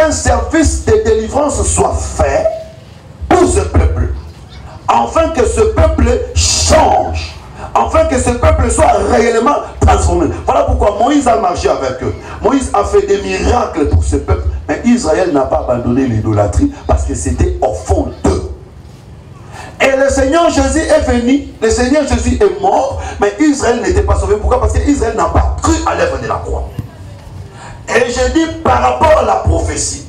qu'un service de délivrance soit fait pour ce peuple, afin que ce peuple change, afin que ce peuple soit réellement transformé. Voilà pourquoi Moïse a marché avec eux. Moïse a fait des miracles pour ce peuple, mais Israël n'a pas abandonné l'idolâtrie parce que c'était au fond d'eux. Et le Seigneur Jésus est venu, le Seigneur Jésus est mort, mais Israël n'était pas sauvé. Pourquoi? Parce qu'Israël n'a pas cru à l'œuvre de la croix. Et je dis par rapport à la prophétie,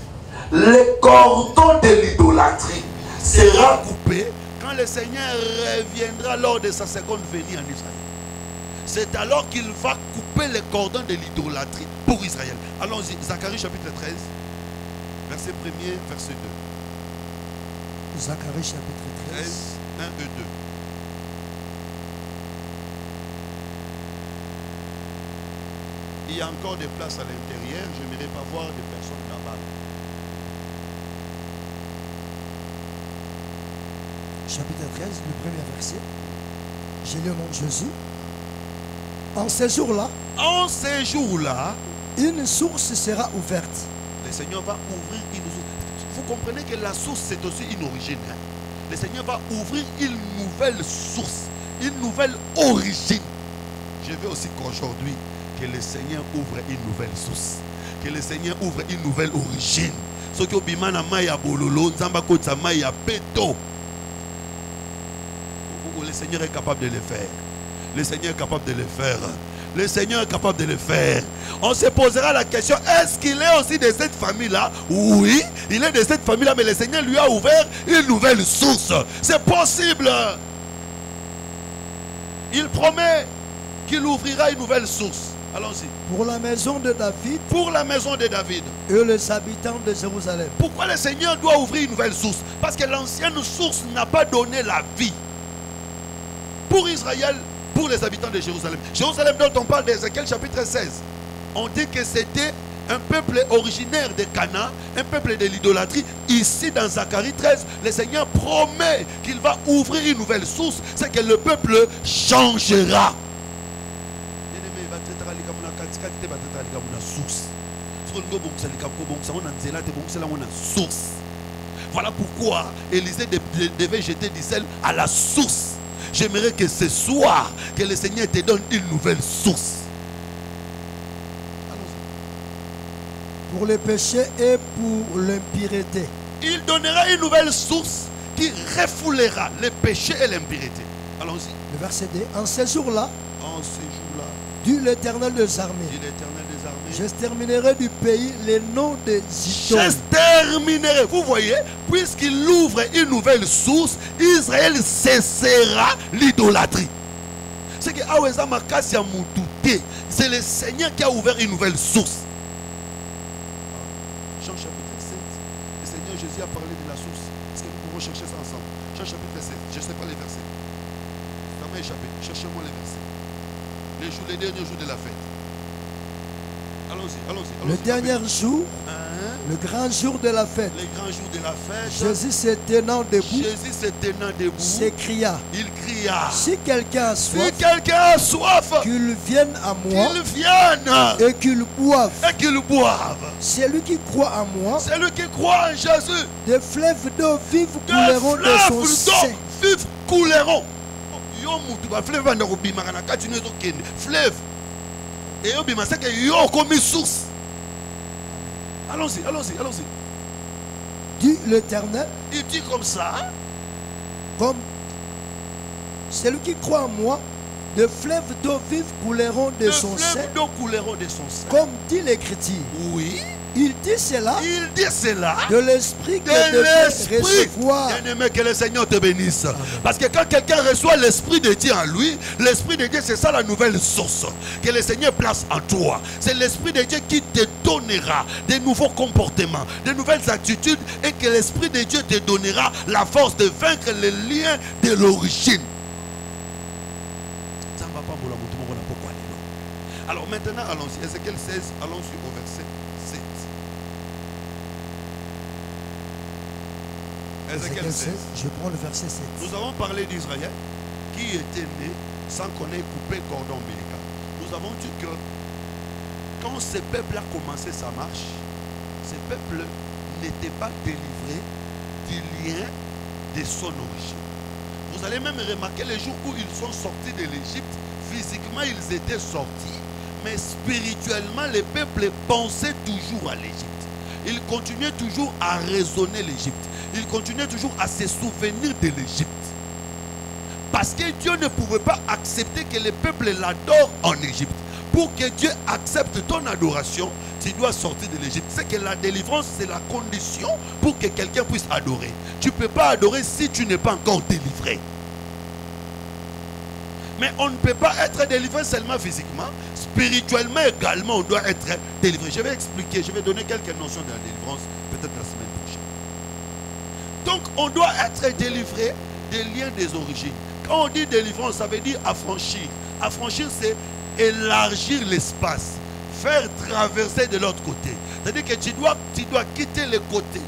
le cordon de l'idolâtrie sera coupé quand le Seigneur reviendra lors de sa seconde venue en Israël. C'est alors qu'il va couper le cordon de l'idolâtrie pour Israël. Allons-y, Zacharie chapitre 13, verset 1er, verset 2. Zacharie chapitre 13, 1 et 2. Il y a encore des places à l'intérieur, je n'aimerais pas voir des personnes là-bas. Chapitre 13, le premier verset. J'ai lu au nom de Jésus. En ces jours-là, une source sera ouverte. Le Seigneur va ouvrir une source. Vous comprenez que la source, c'est aussi une origine. Hein? Le Seigneur va ouvrir une nouvelle source, une nouvelle origine. Je veux aussi qu'aujourd'hui, que le Seigneur ouvre une nouvelle source. Que le Seigneur ouvre une nouvelle origine. Ce qui est maya bololo, nzamba kota maya peto. Le Seigneur est capable de le faire. Le Seigneur est capable de le faire. Le Seigneur est capable de le faire. On se posera la question, est-ce qu'il est aussi de cette famille-là? Oui, il est de cette famille-là, mais le Seigneur lui a ouvert une nouvelle source. C'est possible. Il promet qu'il ouvrira une nouvelle source. Allons-y. Pour la maison de David. Pour la maison de David. Et les habitants de Jérusalem. Pourquoi le Seigneur doit ouvrir une nouvelle source? Parce que l'ancienne source n'a pas donné la vie. Pour Israël, pour les habitants de Jérusalem. Jérusalem dont on parle d'Ézéchiel chapitre 16. On dit que c'était un peuple originaire de Canaan, un peuple de l'idolâtrie. Ici dans Zacharie 13, le Seigneur promet qu'il va ouvrir une nouvelle source. C'est que le peuple changera. Voilà pourquoi Élisée devait jeter du sel à la source. J'aimerais que ce soir, que le Seigneur te donne une nouvelle source. Pour les péchés et pour l'impureté. Il donnera une nouvelle source qui refoulera les péchés et l'impureté. Allons-y. Le verset 2. En ces jours-là, dit l'Éternel des armées, j'exterminerai du pays les noms des idoles. J'exterminerai. Vous voyez, puisqu'il ouvre une nouvelle source, Israël cessera l'idolâtrie. C'est que c'est le Seigneur qui a ouvert une nouvelle source. Jean chapitre 7, le Seigneur Jésus a parlé de la source. Est-ce que nous pouvons chercher ça ensemble? Jean chapitre 7, je ne sais pas les versets. Ça m'a échappé. Cherchez-moi les versets. Les derniers jours de la fête. Allons-y. Le dernier jour, le grand jour de la fête. Le grand jour de la fête. Jésus se tenant debout. S'écria. Il cria. Si quelqu'un a soif, qu'il vienne à moi. Et qu'il boive. Celui qui croit en moi. Celui qui croit en Jésus. Des fleuves d'eau vive couleront de son sein. Couleront. Fleuve. Et c'est que yo comme source. Allons-y. Dit l'Éternel. Il dit comme ça. Comme celui qui croit en moi, des fleuves d'eau vive couleront de son sein. Comme dit l'Écriture. Oui. Il dit cela de l'esprit que devait recevoir. Bien-aimé, que le Seigneur te bénisse. Amen. Parce que quand quelqu'un reçoit l'esprit de Dieu en lui, l'esprit de Dieu, c'est ça la nouvelle source que le Seigneur place en toi. C'est l'esprit de Dieu qui te donnera des nouveaux comportements, de nouvelles attitudes, et que l'esprit de Dieu te donnera la force de vaincre les liens de l'origine. Alors maintenant, allons-y. Ézéchiel 16, allons-y au verset 7. Ézéchiel 16. Je prends le verset 7. Nous avons parlé d'Israël qui était né sans qu'on ait coupé le cordon ombilical. Nous avons dit que quand ce peuple a commencé sa marche, ce peuple n'était pas délivré du lien de son origine. Vous allez même remarquer les jours où ils sont sortis de l'Égypte, physiquement ils étaient sortis, mais spirituellement les peuples pensaient toujours à l'Égypte. Ils continuaient toujours à raisonner l'Égypte. Ils continuaient toujours à se souvenir de l'Égypte. Parce que Dieu ne pouvait pas accepter que les peuples l'adorent en Égypte. Pour que Dieu accepte ton adoration, tu dois sortir de l'Égypte. C'est que la délivrance, c'est la condition pour que quelqu'un puisse adorer. Tu ne peux pas adorer si tu n'es pas encore délivré. Mais on ne peut pas être délivré seulement physiquement. Spirituellement également, on doit être délivré. Je vais expliquer, je vais donner quelques notions de la délivrance, peut-être la semaine prochaine. Donc, on doit être délivré des liens des origines. Quand on dit délivrance, ça veut dire affranchir. Affranchir, c'est élargir l'espace, faire traverser de l'autre côté. C'est-à-dire que tu dois quitter le côté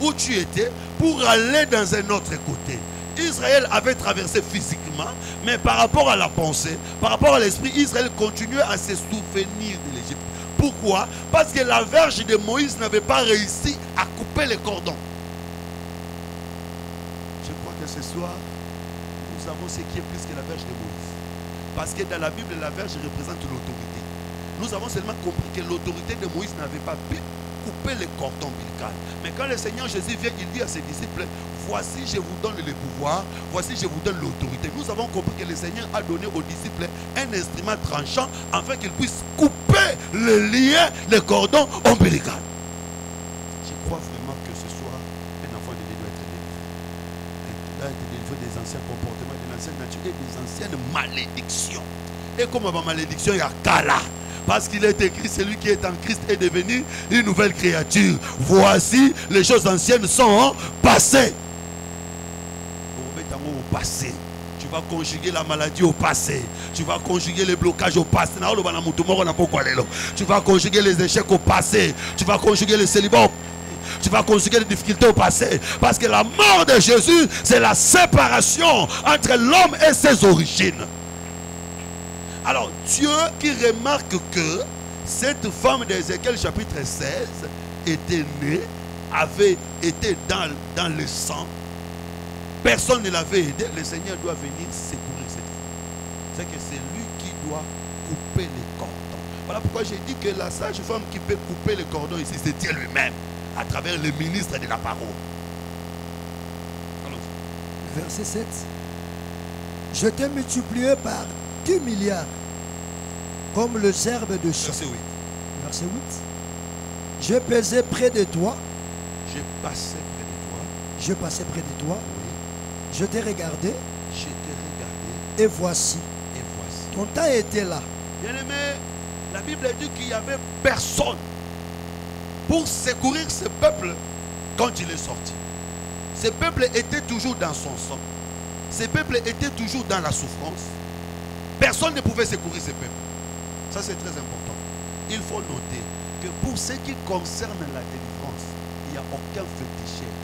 où tu étais pour aller dans un autre côté. Israël avait traversé physiquement, mais par rapport à la pensée, par rapport à l'esprit, Israël continuait à se souvenir de l'Égypte. Pourquoi? Parce que la verge de Moïse n'avait pas réussi à couper les cordons. Je crois que ce soir, nous savons ce qui est plus que la verge de Moïse. Parce que dans la Bible, la verge représente l'autorité. Nous avons seulement compris que l'autorité de Moïse n'avait pas pu couper les cordons ombilical. Mais quand le Seigneur Jésus vient, il dit à ses disciples, voici je vous donne le pouvoir, voici je vous donne l'autorité. Nous avons compris que le Seigneur a donné aux disciples un instrument tranchant afin qu'ils puissent couper le lien, les cordons ombilical. Je crois vraiment que ce soir, un enfant de Dieu doit être délivré. Il doit être délivré des anciens comportements, de l'ancienne nature et des anciennes malédictions. Et comme ma malédiction, il y a Kala. Parce qu'il est écrit, celui qui est en Christ est devenu une nouvelle créature. Voici, les choses anciennes sont passées. Au passé. Tu vas conjuguer la maladie au passé. Tu vas conjuguer les blocages au passé. Tu vas conjuguer les échecs au passé. Tu vas conjuguer le célibat au passé. Tu vas conjuguer les difficultés au passé. Parce que la mort de Jésus, c'est la séparation entre l'homme et ses origines. Alors, Dieu qui remarque que cette femme d'Ézéchiel chapitre 16 était née, avait été dans le sang. Personne ne l'avait aidé. Le Seigneur doit venir secourir cette femme. C'est que c'est lui qui doit couper les cordons. Voilà pourquoi j'ai dit que la sage femme qui peut couper les cordons ici, c'est Dieu lui-même, à travers le ministre de la parole. Allons-y. Verset 7. Je t'ai multiplié par 10 milliards, comme le gerbe de champ. Verset 8. Verset 8. J'ai pesé près de toi. J'ai passé près de toi. Je passais près de toi. Oui. Je t'ai regardé. Je t'ai regardé. Et voici. Et voici. Ton temps était là. Bien-aimé, la Bible dit qu'il n'y avait personne pour secourir ce peuple quand il est sorti. Ce peuple était toujours dans son sang. Ce peuple était toujours dans la souffrance. Personne ne pouvait secourir ce peuple. Ça, c'est très important. Il faut noter que pour ce qui concerne la délivrance, il n'y a aucun féticheur,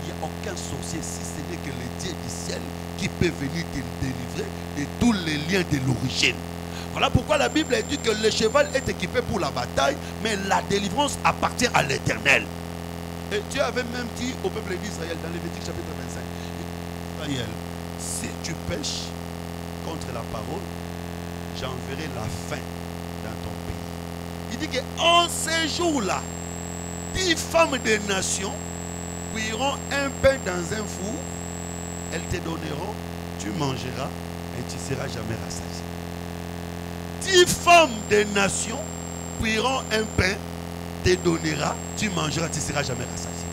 il n'y a aucun sorcier, si ce n'est que le Dieu du ciel qui peut venir te délivrer de tous les liens de l'origine. Voilà pourquoi la Bible dit que le cheval est équipé pour la bataille, mais la délivrance appartient à l'Éternel. Et Dieu avait même dit au peuple d'Israël dans Lévitique chapitre 25, Israël, si tu pêches contre la parole, j'enverrai la faim dans ton pays. Il dit qu'en ces jours-là, 10 femmes des nations cuiront un pain dans un four, elles te donneront, tu mangeras et tu ne seras jamais rassasié. 10 femmes des nations cuiront un pain, te donnera, tu mangeras, tu ne seras jamais rassasié.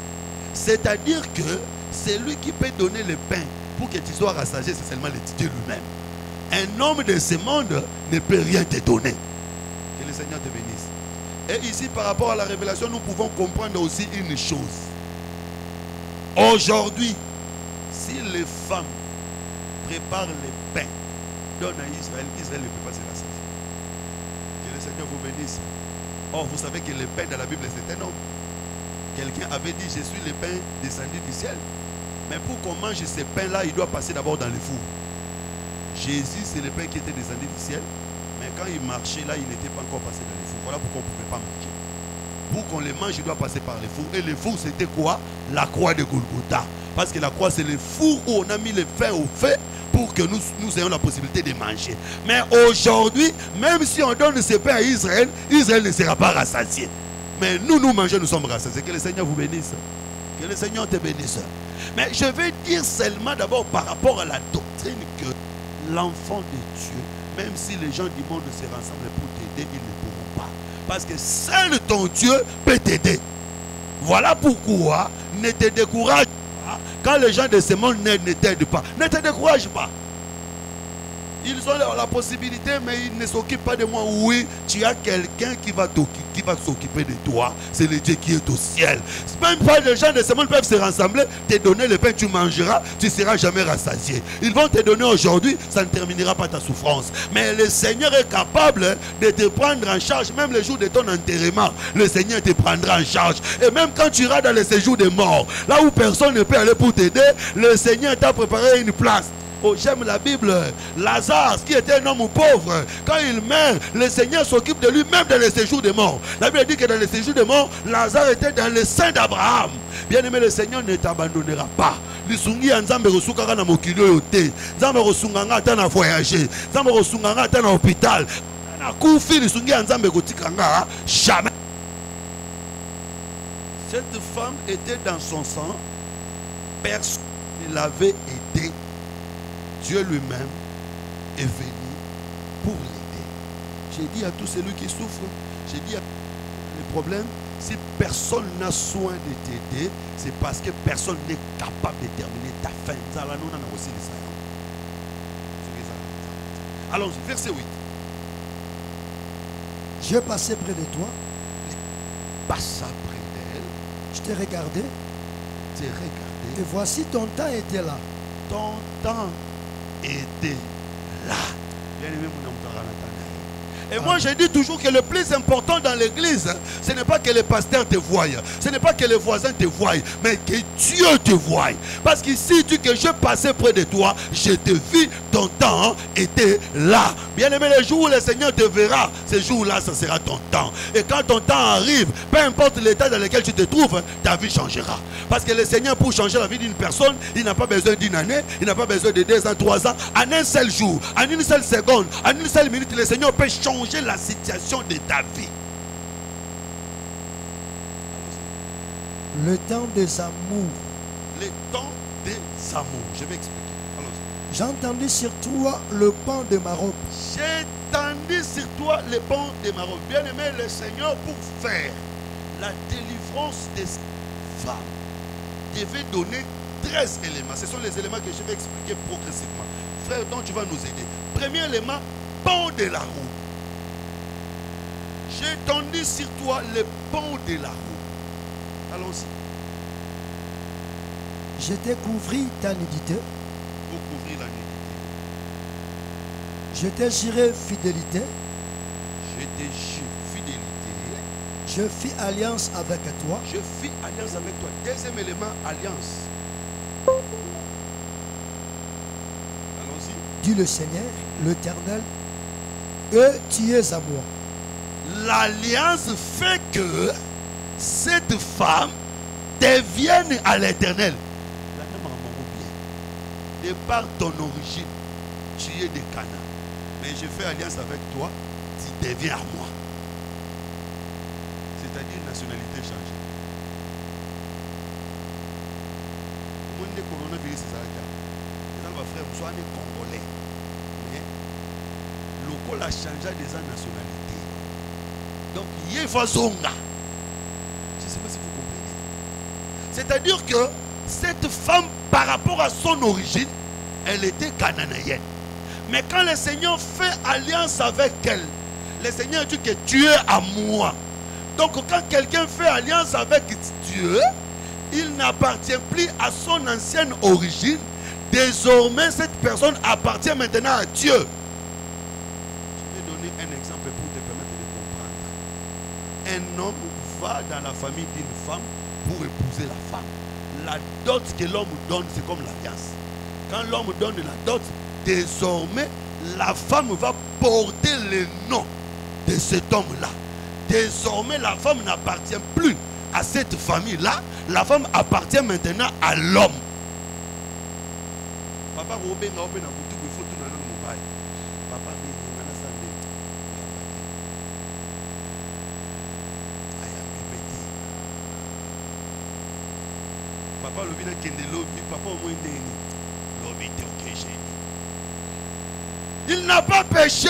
C'est-à-dire que c'est lui qui peut donner le pain pour que tu sois rassasié, c'est seulement le Dieu lui-même. Un homme de ce monde ne peut rien te donner. Que le Seigneur te bénisse. Et ici, par rapport à la révélation, nous pouvons comprendre aussi une chose. Aujourd'hui, si les femmes préparent le pain, donnent à Israël, Israël ne peut pas se rassasier. Que le Seigneur vous bénisse. Or, vous savez que le pain dans la Bible, c'est un homme. Quelqu'un avait dit, je suis le pain descendu du ciel. Mais pour qu'on mange ce pain-là, il doit passer d'abord dans le four. Jésus, c'est le pain qui était descendu du ciel. Mais quand il marchait là, il n'était pas encore passé dans le four. Voilà pourquoi on ne pouvait pas manger. Pour qu'on les mange, il doit passer par les fours. Et les fours, c'était quoi? La croix de Golgotha. Parce que la croix, c'est le four où on a mis le pain au feu pour que nous ayons la possibilité de manger. Mais aujourd'hui, même si on donne ce pain à Israël, Israël ne sera pas rassasié. Mais nous mangeons, nous sommes rassasiés. Que le Seigneur vous bénisse. Que le Seigneur te bénisse. Mais je vais dire seulement d'abord par rapport à la doctrine que l'enfant de Dieu, même si les gens du monde se rassemblent pour t'aider, ils ne pourront pas. Parce que seul ton Dieu peut t'aider. Voilà pourquoi ne te décourage pas. Quand les gens de ce monde ne t'aident pas, ne te décourage pas. Ils ont la possibilité, mais ils ne s'occupent pas de moi. Oui, tu as quelqu'un qui va s'occuper de toi. C'est le Dieu qui est au ciel. Même pas les gens de ce monde peuvent se rassembler, te donner le pain, tu mangeras, tu ne seras jamais rassasié. Ils vont te donner aujourd'hui, ça ne terminera pas ta souffrance. Mais le Seigneur est capable de te prendre en charge, même le jour de ton enterrement. Le Seigneur te prendra en charge. Et même quand tu iras dans le séjour des morts, là où personne ne peut aller pour t'aider, le Seigneur t'a préparé une place. Oh, j'aime la Bible. Lazare, qui était un homme pauvre, quand il meurt, le Seigneur s'occupe de lui même dans le séjour des morts. La Bible dit que dans le séjour des morts, Lazare était dans le sein d'Abraham. Bien aimé, le Seigneur ne t'abandonnera pas. Lisungi ya nzambe rosukaka na mokili oyo te. Nzambe rosunganga ata na voyager. Nzambe rosunganga ata na hôpital. Na kufi lisungi ya nzambe kotikanga jamais. Cette femme était dans son sang. Personne ne l'avait aidé. Dieu lui-même est venu pour l'aider. J'ai dit à tous celui qui souffre, j'ai dit à les problèmes, si personne n'a soin de t'aider, c'est parce que personne n'est capable de terminer ta fin. Allons-y, verset 8. Je passais près de toi. Passa près d'elle. Je t'ai regardé. Et voici ton temps était là. Ton temps était là. Bien aimé, mon amour. Et moi, je dis toujours que le plus important dans l'église, ce n'est pas que les pasteurs te voient, ce n'est pas que les voisins te voient, mais que Dieu te voie. Parce qu'ici, tu dis que je passais près de toi, je te vis, ton temps était là. Bien aimé, le jour où le Seigneur te verra, ce jour-là, ça sera ton temps. Et quand ton temps arrive, peu importe l'état dans lequel tu te trouves, ta vie changera. Parce que le Seigneur, pour changer la vie d'une personne, il n'a pas besoin d'une année, il n'a pas besoin de 2 ans, 3 ans. En un seul jour, en une seule seconde, en une seule minute, le Seigneur peut changer la situation de ta vie. Le temps des amours. Le temps des amours. Je vais expliquer. J'ai entendu sur toi le pan de ma robe. J'ai entendu sur toi le pan de ma robe. Bien aimé, le Seigneur, pour faire la délivrance des femmes, devait donner 13 éléments. Ce sont les éléments que je vais expliquer progressivement. Frère, donc tu vas nous aider. Premier élément, pan de la robe. J'ai tendu sur toi le pan de la roue. Allons-y. Je t'ai couvri ta nudité. Pour couvrir la nudité. Je t'ai juré fidélité. Je t'ai juré fidélité. Je fis alliance avec toi. Je fis alliance avec toi. Deuxième élément, alliance. Allons-y. Dit le Seigneur, l'Éternel, et tu es à moi. L'alliance fait que cette femme devienne à l'Éternel. De par ton origine, tu es de Canaan. Mais je fais alliance avec toi, tu deviens à moi. C'est-à-dire nationalité changée. Moi, je suis coronavirus, c'est ça. Les frères, vous soyez congolais. Mais le col a changé des nationalités. Donc, il y a une façon. Je ne sais pas si vous comprenez. C'est-à-dire que cette femme, par rapport à son origine, elle était cananéenne. Mais quand le Seigneur fait alliance avec elle, le Seigneur dit que tu es à moi. Donc, quand quelqu'un fait alliance avec Dieu, il n'appartient plus à son ancienne origine. Désormais, cette personne appartient maintenant à Dieu. Je vais donner un exemple pour te permettre de comprendre. Un homme va dans la famille d'une femme pour épouser la femme. La dot que l'homme donne, c'est comme l'alliance. Quand l'homme donne la dot, désormais, la femme va porter le nom de cet homme-là. Désormais, la femme n'appartient plus à cette famille-là. La femme appartient maintenant à l'homme. Papa Robin a open a boutique, il faut tout dans le mobile. Papa Papa le vient kende lobby, papa au moins lobby ok j'ai. Il n'a pas péché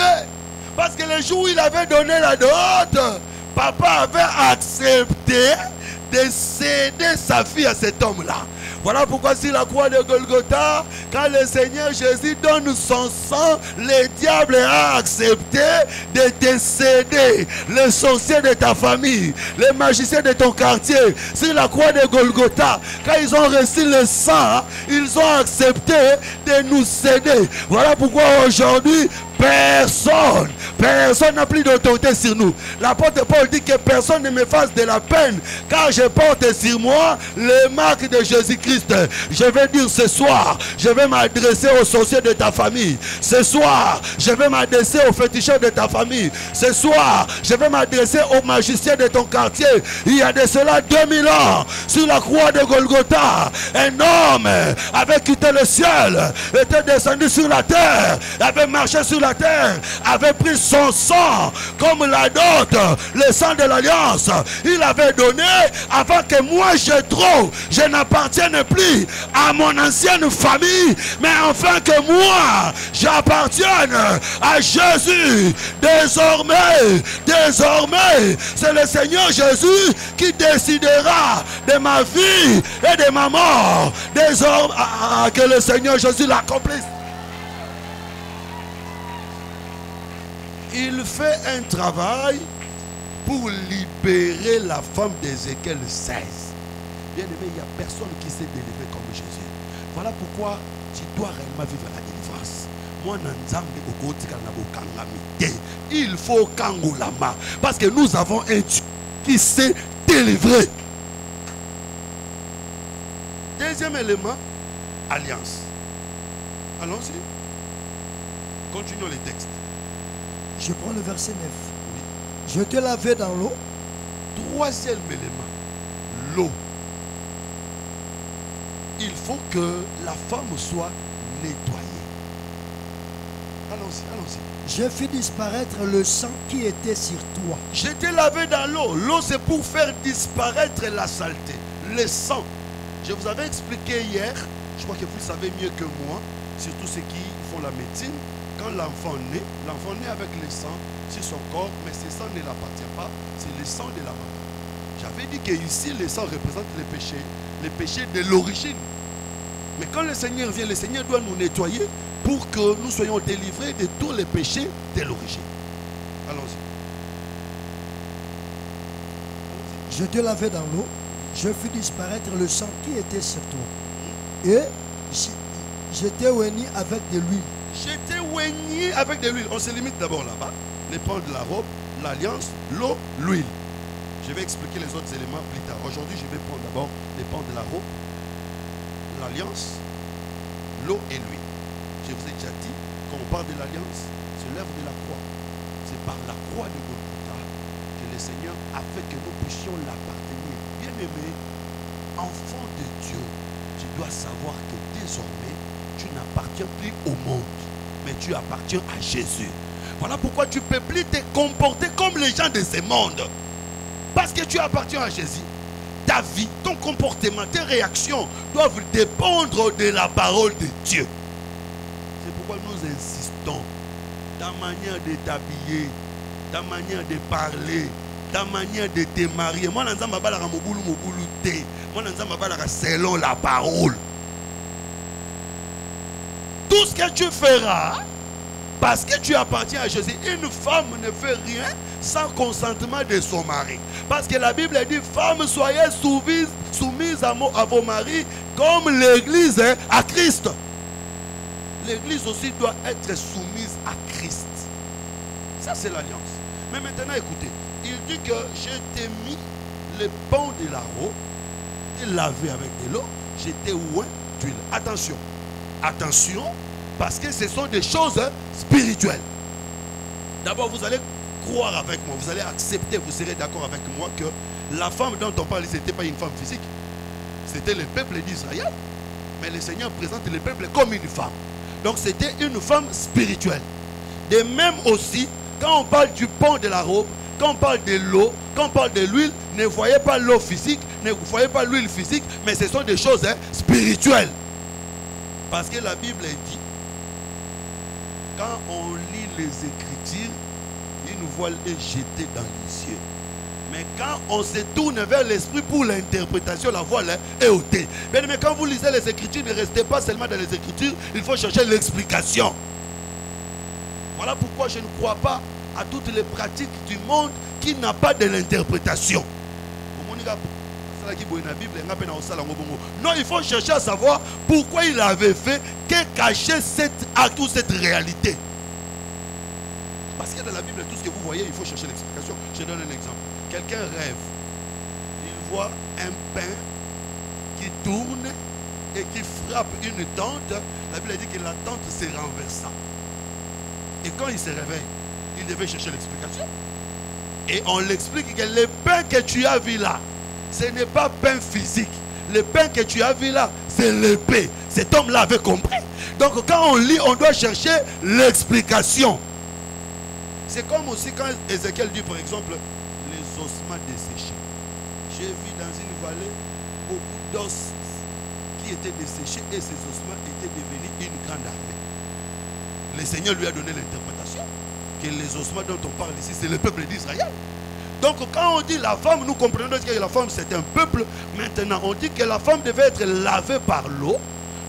parce que le jour où il avait donné la dot, papa avait accepté de céder sa fille à cet homme-là. Voilà pourquoi sur la croix de Golgotha, quand le Seigneur Jésus donne son sang, le diable a accepté de te céder les sorciers de ta famille, les magiciens de ton quartier. Sur la croix de Golgotha, quand ils ont reçu le sang, ils ont accepté de nous céder. Voilà pourquoi aujourd'hui, personne n'a plus d'autorité sur nous. L'apôtre Paul dit que personne ne me fasse de la peine, car je porte sur moi les marques de Jésus-Christ. Je vais dire ce soir, je vais m'adresser aux sorciers de ta famille. Ce soir, je vais m'adresser aux féticheurs de ta famille. Ce soir, je vais m'adresser aux magiciens de ton quartier. Il y a de cela 2000 ans, sur la croix de Golgotha, un homme avait quitté le ciel, était descendu sur la terre, avait marché sur la terre, avait pris son sang comme la dot, le sang de l'alliance. Il avait donné avant que moi je n'appartienne plus à mon ancienne famille, mais enfin que moi j'appartienne à Jésus. Désormais, c'est le Seigneur Jésus qui décidera de ma vie et de ma mort. Désormais, que le Seigneur Jésus l'accomplisse. Il fait un travail pour libérer la femme d'Ézéchiel 16. Bien aimé, il n'y a personne qui s'est délivré comme Jésus. Voilà pourquoi tu dois réellement vivre la délivrance. Il faut kangolama. Parce que nous avons un Dieu qui s'est délivré. Deuxième élément, alliance. Allons-y. Continuons les textes. Je prends le verset 9. Je te lavais dans l'eau. Troisième élément, l'eau. Il faut que la femme soit nettoyée. Allons-y, allons-y. Je fis disparaître le sang qui était sur toi. Je t'ai lavé dans l'eau. L'eau, c'est pour faire disparaître la saleté. Le sang. Je vous avais expliqué hier, je crois que vous savez mieux que moi, surtout ceux qui font la médecine, quand l'enfant naît avec le sang sur son corps, mais ce sang ne l'appartient pas, c'est le sang de la maman. J'avais dit que ici, le sang représente les péchés de l'origine. Mais quand le Seigneur vient, le Seigneur doit nous nettoyer pour que nous soyons délivrés de tous les péchés de l'origine. Allons-y. Je te lavais dans l'eau, je fis disparaître le sang qui était sur toi. Et je t'ai oigné avec de l'huile. J'étais oigné avec de l'huile. On se limite d'abord là-bas. Les pans de la robe, l'alliance, l'eau, l'huile. Je vais expliquer les autres éléments plus tard. Aujourd'hui, je vais prendre d'abord les pans de la robe, l'alliance, l'eau et l'huile. Je vous ai déjà dit, quand on parle de l'alliance, c'est l'œuvre de la croix. C'est par la croix de Golgotha que le Seigneur a fait que nous puissions l'appartenir. Bien-aimé, enfant de Dieu, tu dois savoir que désormais, tu n'appartiens plus au monde, mais tu appartiens à Jésus. Voilà pourquoi tu ne peux plus te comporter comme les gens de ce monde. Parce que tu appartiens à Jésus. Ta vie, ton comportement, tes réactions doivent dépendre de la parole de Dieu. C'est pourquoi nous insistons. Ta manière de t'habiller, ta manière de parler, ta manière de te marier. Moi, je selon la parole. Tout ce que tu feras, parce que tu appartiens à Jésus, une femme ne fait rien sans consentement de son mari. Parce que la Bible dit, femmes, soyez soumises à vos maris comme l'Église à Christ. L'Église aussi doit être soumise à Christ. Ça, c'est l'alliance. Mais maintenant, écoutez, il dit que je t'ai mis les pans de la robe, je t'ai lavé avec de l'eau, je t'ai oint d'huile. Attention. Attention, parce que ce sont des choses spirituelles. D'abord, vous allez croire avec moi, vous allez accepter, vous serez d'accord avec moi que la femme dont on parle, ce n'était pas une femme physique. C'était le peuple d'Israël. Mais le Seigneur présente le peuple comme une femme. Donc c'était une femme spirituelle. De même aussi, quand on parle du pont de la robe, quand on parle de l'eau, quand on parle de l'huile, ne voyez pas l'eau physique, ne voyez pas l'huile physique, mais ce sont des choses spirituelles. Parce que la Bible dit, quand on lit les Écritures, une voile est jetée dans les cieux. Mais quand on se tourne vers l'esprit pour l'interprétation, la voile est ôtée. Mais quand vous lisez les Écritures, ne restez pas seulement dans les Écritures, il faut chercher l'explication. Voilà pourquoi je ne crois pas à toutes les pratiques du monde qui n'ont pas de l'interprétation. Non, il faut chercher à savoir pourquoi il avait fait, qu'est caché cet acte ou cette réalité. Parce que dans la Bible, tout ce que vous voyez, il faut chercher l'explication. Je donne un exemple. Quelqu'un rêve. Il voit un pain qui tourne et qui frappe une tente. La Bible dit que la tente se renversa. Et quand il se réveille, il devait chercher l'explication. Et on l'explique que le pain que tu as vu là, ce n'est pas pain physique. Le pain que tu as vu là, c'est l'épée. Cet homme-là avait compris. Donc quand on lit, on doit chercher l'explication. C'est comme aussi quand Ézéchiel dit par exemple, les ossements desséchés. J'ai vu dans une vallée beaucoup d'os qui étaient desséchés et ces ossements étaient devenus une grande armée. Le Seigneur lui a donné l'interprétation que les ossements dont on parle ici, c'est le peuple d'Israël. Donc quand on dit la femme, nous comprenons que la femme c'est un peuple. Maintenant on dit que la femme devait être lavée par l'eau.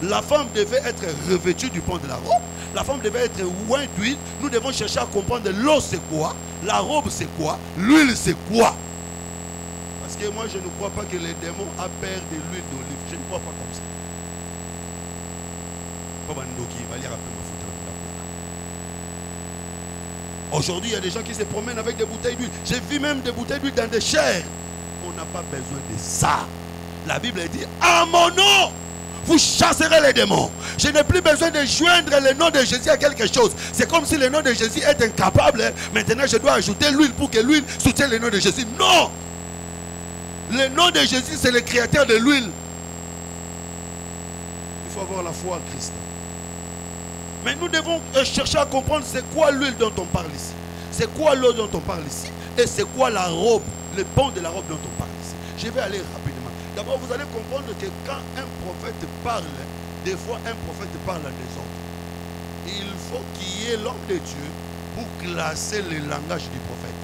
La femme devait être revêtue du pont de la robe. La femme devait être oint d'huile. Nous devons chercher à comprendre l'eau c'est quoi, la robe c'est quoi, l'huile c'est quoi. Parce que moi je ne crois pas que les démons apèrent de l'huile d'olive. Je ne crois pas comme ça. Aujourd'hui, il y a des gens qui se promènent avec des bouteilles d'huile. J'ai vu même des bouteilles d'huile dans des chairs. On n'a pas besoin de ça. La Bible dit, à mon nom, vous chasserez les démons. Je n'ai plus besoin de joindre le nom de Jésus à quelque chose. C'est comme si le nom de Jésus est incapable. Maintenant, je dois ajouter l'huile pour que l'huile soutienne le nom de Jésus. Non! Le nom de Jésus, c'est le créateur de l'huile. Il faut avoir la foi en Christ. Mais nous devons chercher à comprendre c'est quoi l'huile dont on parle ici. C'est quoi l'eau dont on parle ici. Et c'est quoi la robe, le pont de la robe dont on parle ici. Je vais aller rapidement. D'abord, vous allez comprendre que quand un prophète parle, des fois un prophète parle à des hommes. Il faut qu'il y ait l'homme de Dieu pour classer le langage du prophète.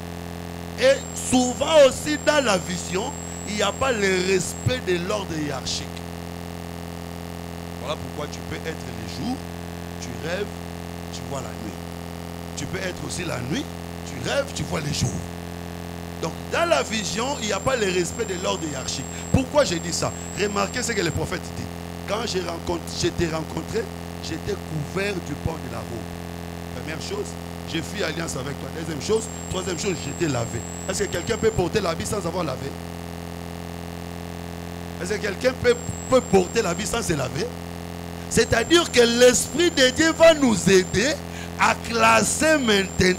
Et souvent aussi dans la vision, il n'y a pas le respect de l'ordre hiérarchique. Voilà pourquoi tu peux être le jour, tu rêves, tu vois la nuit. Tu peux être aussi la nuit, tu rêves, tu vois les jours. Donc dans la vision, il n'y a pas le respect de l'ordre hiérarchique. Pourquoi j'ai dit ça? Remarquez ce que le prophète dit. Quand je t'ai rencontré, j'étais couvert du pont de la robe. Première chose, j'ai fait alliance avec toi. Deuxième chose, troisième chose, j'étais lavé. Est-ce que quelqu'un peut porter l'habit sans avoir lavé? Est-ce que quelqu'un peut porter l'habit sans se laver? C'est-à-dire que l'Esprit de Dieu va nous aider à classer maintenant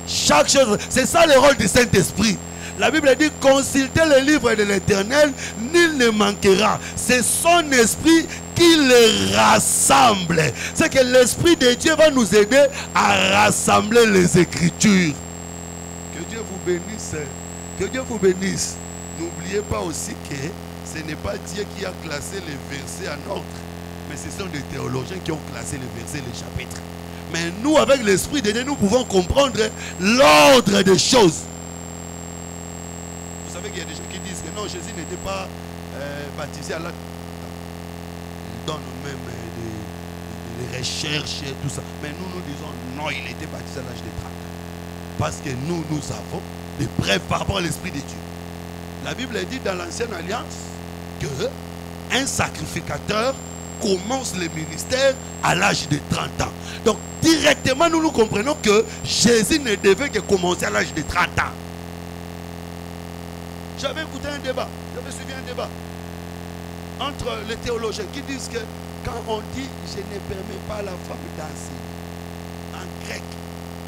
chaque chose. C'est ça le rôle du Saint-Esprit. La Bible dit, consultez le livre de l'Éternel, nul ne manquera. C'est son esprit qui les rassemble. C'est que l'Esprit de Dieu va nous aider à rassembler les Écritures. Que Dieu vous bénisse. Que Dieu vous bénisse. N'oubliez pas aussi que ce n'est pas Dieu qui a classé les versets en ordre. Mais ce sont des théologiens qui ont classé les versets, les chapitres. Mais nous, avec l'Esprit de Dieu, nous pouvons comprendre l'ordre des choses. Vous savez qu'il y a des gens qui disent que non, Jésus n'était pas baptisé à l'âge. Ils donnent même des recherches et tout ça. Mais nous, nous disons non, il était baptisé à l'âge de 30. Parce que nous avons des preuves par rapport à l'Esprit de Dieu. La Bible dit dans l'Ancienne Alliance que un sacrificateur commence le ministère à l'âge de 30 ans. Donc directement nous comprenons que Jésus ne devait que commencer à l'âge de 30 ans. J'avais écouté un débat, j'avais suivi un débat entre les théologiens qui disent que quand on dit je ne permets pas à la femme danser, en grec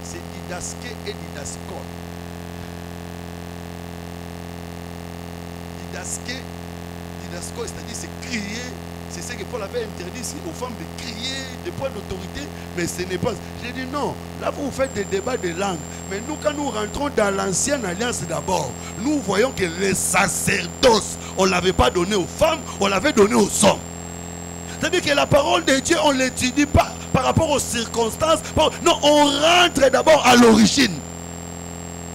c'est didaské et didaskon. didasco, c'est-à-dire c'est crier. C'est ce que Paul avait interdit ici aux femmes de crier des points d'autorité, mais ce n'est pas. J'ai dit non, là vous faites des débats de langue. Mais nous, quand nous rentrons dans l'ancienne alliance d'abord, nous voyons que le sacerdoce, on ne l'avait pas donné aux femmes, on l'avait donné aux hommes. C'est-à-dire que la parole de Dieu, on ne l'étudie pas par rapport aux circonstances. Non, on rentre d'abord à l'origine.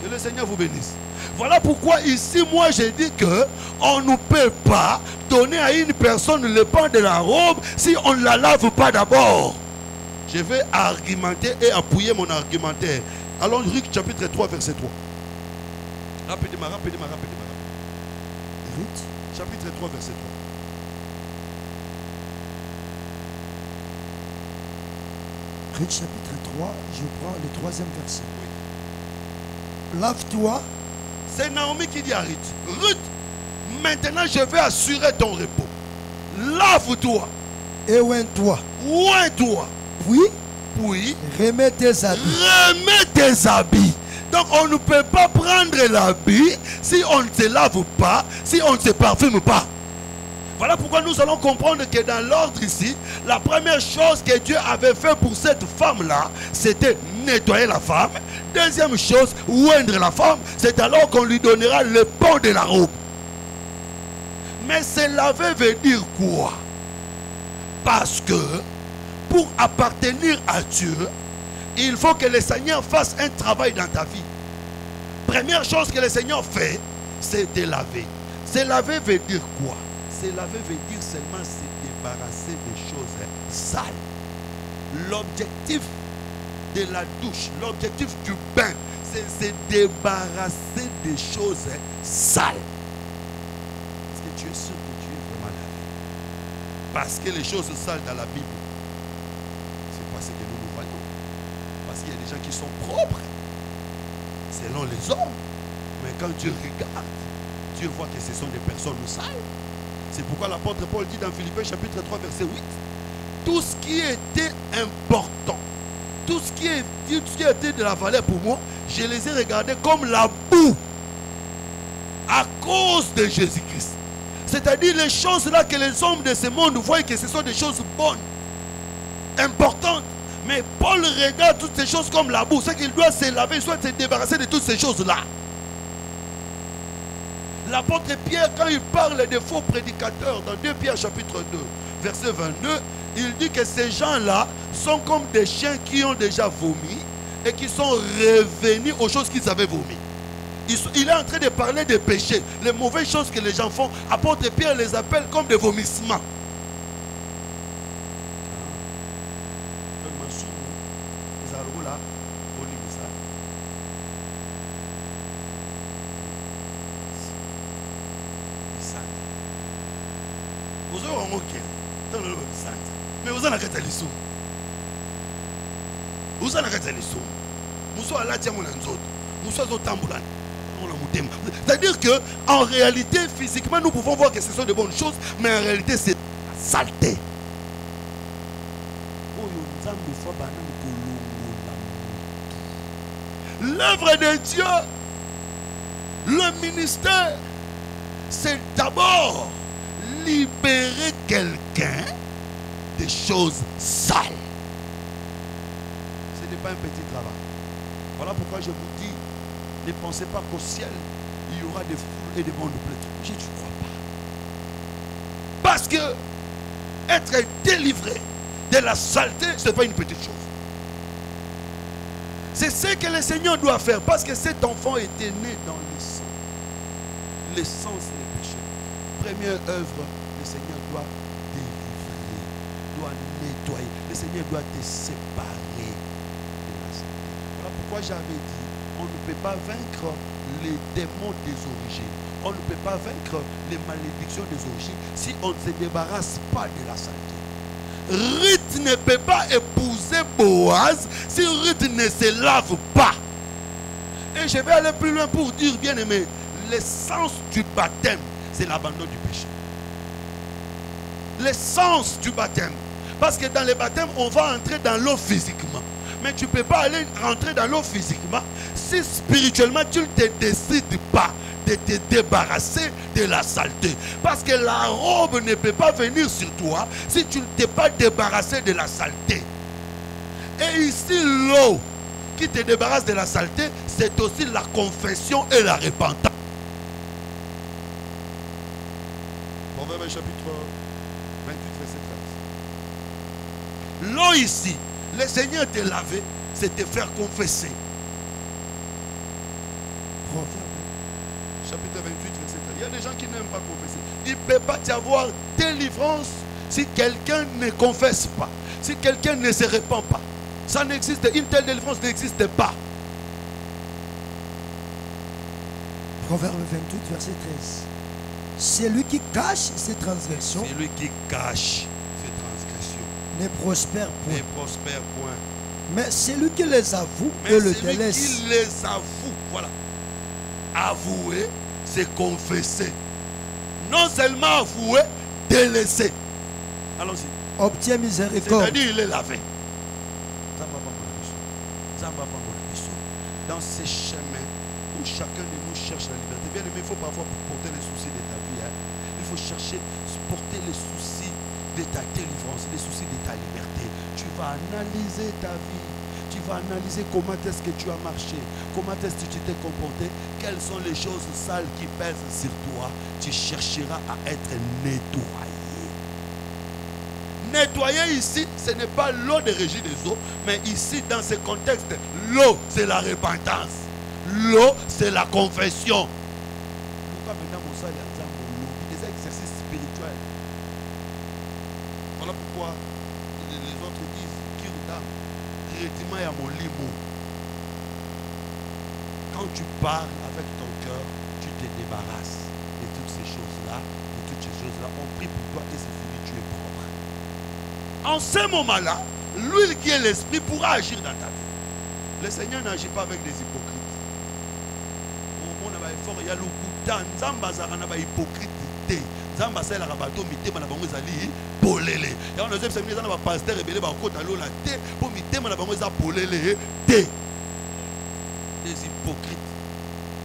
Que le Seigneur vous bénisse. Voilà pourquoi ici, moi, j'ai dit que on ne peut pas donner à une personne le pain de la robe si on ne la lave pas d'abord. Je vais argumenter et appuyer mon argumentaire. Allons, Luc chapitre 3, verset 3. Rapidement. Luc chapitre 3, verset 3. Ruth chapitre 3, je prends le 3e verset. Oui. Lave-toi. C'est Naomi qui dit à Ruth, Ruth, maintenant je vais assurer ton repos. Lave-toi. Et oins-toi. Oins-toi. Puis, remets tes habits. Remets tes habits. Donc on ne peut pas prendre l'habit si on ne se lave pas, si on ne se parfume pas. Voilà pourquoi nous allons comprendre que dans l'ordre ici, la première chose que Dieu avait fait pour cette femme-là, c'était nettoyer la femme. Deuxième chose, oindre la femme, c'est alors qu'on lui donnera le pan de la robe. Mais se laver veut dire quoi? Parce que pour appartenir à Dieu, il faut que le Seigneur fasse un travail dans ta vie. Première chose que le Seigneur fait, c'est te laver. Se laver veut dire quoi? Se laver veut dire seulement se débarrasser des choses sales. L'objectif de la douche, l'objectif du bain, c'est se débarrasser des choses sales. Est-ce que tu es sûr que tu es vraiment lavé? Parce que les choses sales dans la Bible, c'est pas ce que nous voyons. Parce qu'il y a des gens qui sont propres, selon les hommes. Mais quand Dieu regarde, Dieu voit que ce sont des personnes sales. C'est pourquoi l'apôtre Paul dit dans Philippiens chapitre 3 verset 8, tout ce qui était important, tout ce qui était de la valeur pour moi, je les ai regardés comme la boue à cause de Jésus-Christ. C'est-à-dire les choses là que les hommes de ce monde voient que ce sont des choses bonnes, importantes. Mais Paul regarde toutes ces choses comme la boue. C'est qu'il doit se laver, soit se débarrasser de toutes ces choses-là. L'apôtre Pierre, quand il parle des faux prédicateurs dans 2 Pierre chapitre 2, verset 22, il dit que ces gens-là sont comme des chiens qui ont déjà vomi et qui sont revenus aux choses qu'ils avaient vomi. Il est en train de parler des péchés, les mauvaises choses que les gens font. Apôtre Pierre les appelle comme des vomissements. Mais vous en avez fait les sous. Vous en avez fait les sous. Vous avez fait les sous. C'est-à-dire qu'en réalité, physiquement, nous pouvons voir que ce sont de bonnes choses, mais en réalité, c'est la saleté. L'œuvre de Dieu, le ministère, c'est d'abord libérer quelqu'un des choses sales. Ce n'est pas un petit travail. Voilà pourquoi je vous dis, ne pensez pas qu'au ciel, il y aura des foules et des mondes pleins. Je ne crois pas. Parce que être délivré de la saleté, ce n'est pas une petite chose. C'est ce que le Seigneur doit faire, parce que cet enfant était né dans le sang. Le sang, c'est le péché. Première œuvre, le Seigneur doit délivrer, doit nettoyer. Le Seigneur doit te séparer de la saleté. Voilà pourquoi j'avais dit, on ne peut pas vaincre les démons des origines. On ne peut pas vaincre les malédictions des origines si on ne se débarrasse pas de la saleté. Ruth ne peut pas épouser Boaz si Ruth ne se lave pas. Et je vais aller plus loin pour dire, bien aimé, l'essence du baptême, c'est l'abandon du péché. L'essence du baptême. Parce que dans le baptême, on va entrer dans l'eau physiquement. Mais tu ne peux pas aller rentrer dans l'eau physiquement si spirituellement tu ne te décides pas de te débarrasser de la saleté. Parce que la robe ne peut pas venir sur toi si tu ne t'es pas débarrassé de la saleté. Et ici, l'eau qui te débarrasse de la saleté, c'est aussi la confession et la repentance. Proverbe chapitre 28, verset 13. L'eau ici, le Seigneur te laver, c'est te faire confesser. Chapitre 28, verset 13. Il y a des gens qui n'aiment pas confesser. Il ne peut pas y avoir délivrance si quelqu'un ne confesse pas, si quelqu'un ne se répand pas. Ça n'existe, une telle délivrance n'existe pas. Proverbe 28, verset 13. C'est lui qui cache ses transgressions. C'est lui qui cache ses transgressions. Ne prospère point. Ne prospère point. Mais c'est lui qui les avoue et le délaisse. C'est lui qui les avoue. Voilà. Avouer, c'est confesser. Non seulement avouer, délaisser. Allons-y. Obtient miséricorde. C'est-à-dire il est lavé. Dans ces chemins où chacun de nous cherche la liberté. Bien aimé, il faut parfois porter les soucis de ta vie. Il faut chercher, porter les soucis de ta délivrance, les soucis de ta liberté. Tu vas analyser ta vie. Tu vas analyser comment est-ce que tu as marché, comment est-ce que tu t'es comporté, quelles sont les choses sales qui pèsent sur toi. Tu chercheras à être nettoyé. Nettoyer ici, ce n'est pas l'eau de régie des eaux, mais ici, dans ce contexte, l'eau, c'est la repentance. L'eau, c'est la confession. Des exercices spirituels. Voilà pourquoi les autres disent directement à mon limo. Quand tu parles avec ton cœur, tu te débarrasses de toutes ces choses-là. De toutes ces choses-là, on prie pour toi et c'est fini, tu es propre. En ce moment-là, l'huile qui est l'esprit pourra agir dans ta vie. Le Seigneur n'agit pas avec des hypocrites. Au monde, il y a le coup d'Anzamba, hypocrite. Zamba sala rabato mitema na bango ezali polele. Ya on a deuxième semaine na pasteur rebelle ba kota lola te pour mitema na bango za polele te. Des hypocrites.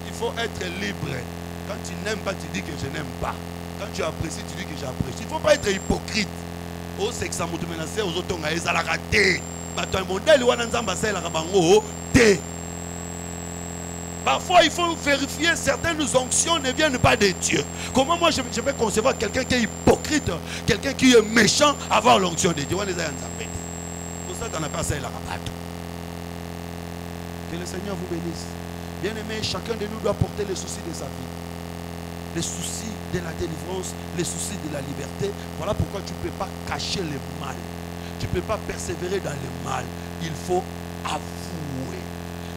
Il faut être libre. Quand tu n'aimes pas, tu dis que je n'aime pas. Quand tu apprécies, tu dis que j'apprécie. Il ne faut pas être hypocrite. Oh, c'est que ça m'a menacé aux autres nga ezala raté. Ba toi modèle wana nzamba sala rabango te. Parfois, il faut vérifier certaines onctions ne viennent pas de Dieu. Comment moi je vais concevoir quelqu'un qui est hypocrite, quelqu'un qui est méchant, avoir l'onction de Dieu? Pour ça, on appelle ça la rabatte. Que le Seigneur vous bénisse. Bien aimé, chacun de nous doit porter les soucis de sa vie. Les soucis de la délivrance, les soucis de la liberté. Voilà pourquoi tu ne peux pas cacher le mal. Tu ne peux pas persévérer dans le mal. Il faut avouer.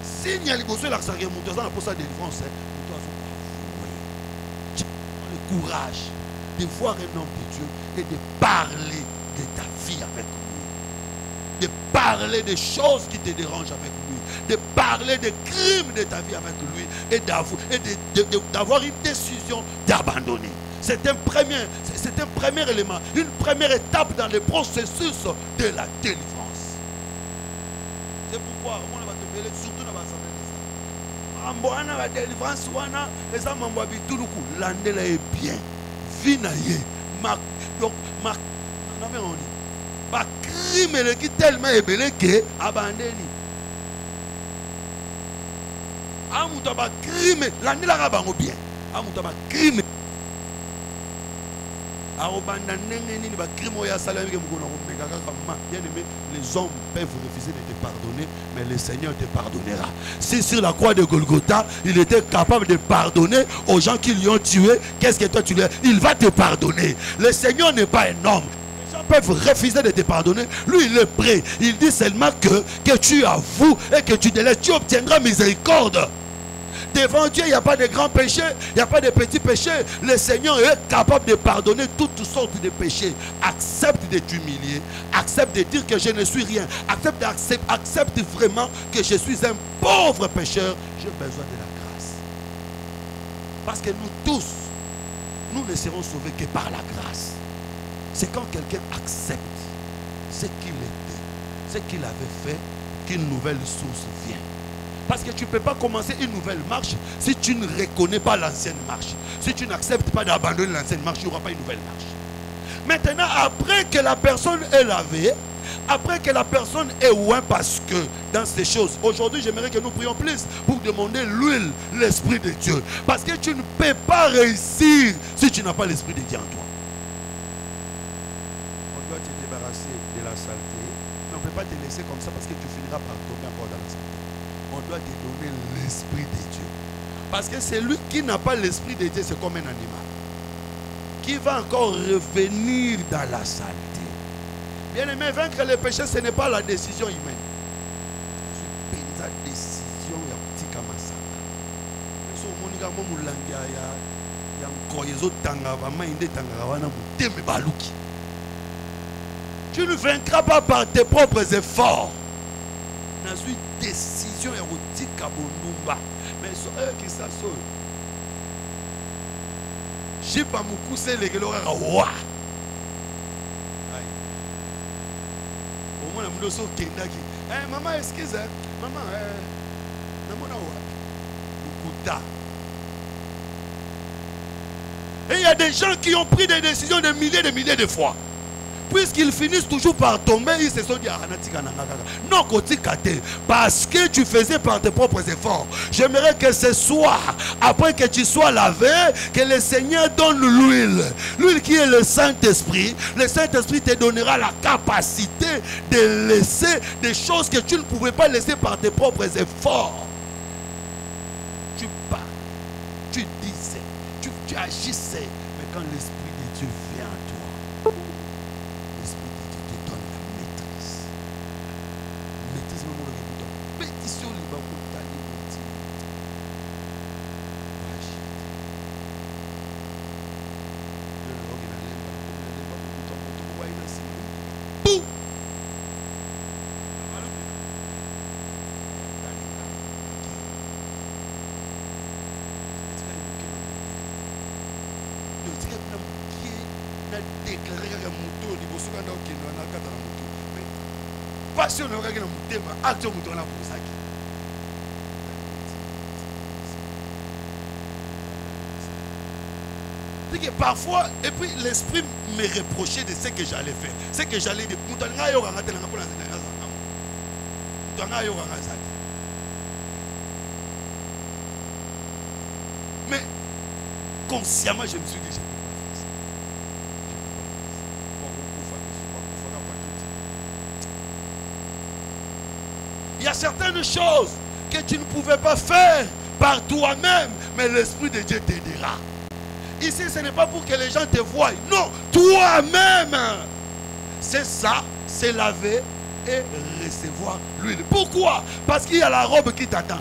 Si il y a le délivrance, tu as le courage de voir un homme de Dieu et de parler de ta vie avec lui. De parler des choses qui te dérangent avec lui. De parler des crimes de ta vie avec lui. Et d'avoir une décision d'abandonner. C'est un premier élément, une première étape dans le processus de la délivrance. C'est pourquoi on va te mêler surtout dans la la délivrance wana eza mambo bituluku landela e bien vina ye donc ma ba crime le qui tellement ebele que abandoni amuto ba crime landela ka bango bien amuto ba crime les hommes peuvent refuser de te pardonner, mais le Seigneur te pardonnera. Si sur la croix de Golgotha, il était capable de pardonner aux gens qui lui ont tué, qu'est-ce que toi tu lui as? Il va te pardonner. Le Seigneur n'est pas un homme. Les gens peuvent refuser de te pardonner. Lui, il est prêt. Il dit seulement que tu avoues et que tu délaisses. Tu obtiendras miséricorde. Devant Dieu, il n'y a pas de grands péchés, il n'y a pas de petits péchés. Le Seigneur est capable de pardonner toutes sortes de péchés. Accepte de t'humilier, accepte de dire que je ne suis rien, accepte vraiment que je suis un pauvre pécheur. J'ai besoin de la grâce. Parce que nous tous, nous ne serons sauvés que par la grâce. C'est quand quelqu'un accepte ce qu'il était, ce qu'il avait fait, qu'une nouvelle source vient. Parce que tu ne peux pas commencer une nouvelle marche si tu ne reconnais pas l'ancienne marche. Si tu n'acceptes pas d'abandonner l'ancienne marche, il n'y aura pas une nouvelle marche. Maintenant, après que la personne est lavée, après que la personne est ouin, parce que dans ces choses, aujourd'hui j'aimerais que nous prions plus pour demander l'huile, l'Esprit de Dieu. Parce que tu ne peux pas réussir si tu n'as pas l'Esprit de Dieu en toi. On doit te débarrasser de la saleté. Mais on ne peut pas te laisser comme ça parce que tu finiras par tomber encore dans la saleté. On doit te donner l'Esprit de Dieu. Parce que celui qui n'a pas l'Esprit de Dieu, c'est comme un animal qui va encore revenir dans la saleté. Bien aimé, vaincre le péché, ce n'est pas la décision humaine. C'est la décision ya kutika masaka. So monika mo mulangi ya nkoyezo tanga ba mainde tanga wana mutembe baluki. Tu ne vaincras pas par tes propres efforts. Na suis décision ya kutika bonumba. Mais so qui ça so. J'ai pas beaucoup c'est les gelora wa. Maman, excuse, maman, et il y a des gens qui ont pris des décisions de milliers de fois. Puisqu'ils finissent toujours par tomber, ils se sont dit non, parce que tu faisais par tes propres efforts. J'aimerais que ce soir, après que tu sois lavé, que le Seigneur donne l'huile. L'huile qui est le Saint-Esprit. Le Saint-Esprit te donnera la capacité de laisser des choses que tu ne pouvais pas laisser par tes propres efforts. Tu parles, tu disais, tu agissais, mais quand l'Esprit de Dieu vient à toi, parfois, et puis l'esprit me reprochait de ce que j'allais faire, ce que j'allais dire. Mais consciemment, je me suis dit, il y a certaines choses que tu ne pouvais pas faire par toi-même, mais l'Esprit de Dieu t'aidera. Ici, ce n'est pas pour que les gens te voient. Non, toi-même. C'est ça, c'est laver et recevoir l'huile. Pourquoi? Parce qu'il y a la robe qui t'attend.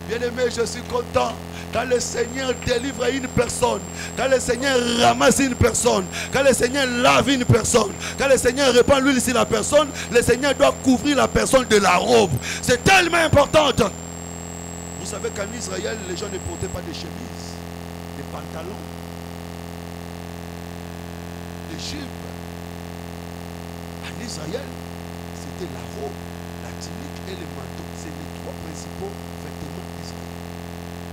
Bien-aimé, je suis content. Quand le Seigneur délivre une personne, quand le Seigneur ramasse une personne, quand le Seigneur lave une personne, quand le Seigneur répand l'huile sur la personne, le Seigneur doit couvrir la personne de la robe. C'est tellement important. Vous savez qu'en Israël, les gens ne portaient pas de chemises, des pantalons, des jupes. En Israël, c'était la robe, la tunique et le manteau. C'est les trois principaux vêtements d'Israël.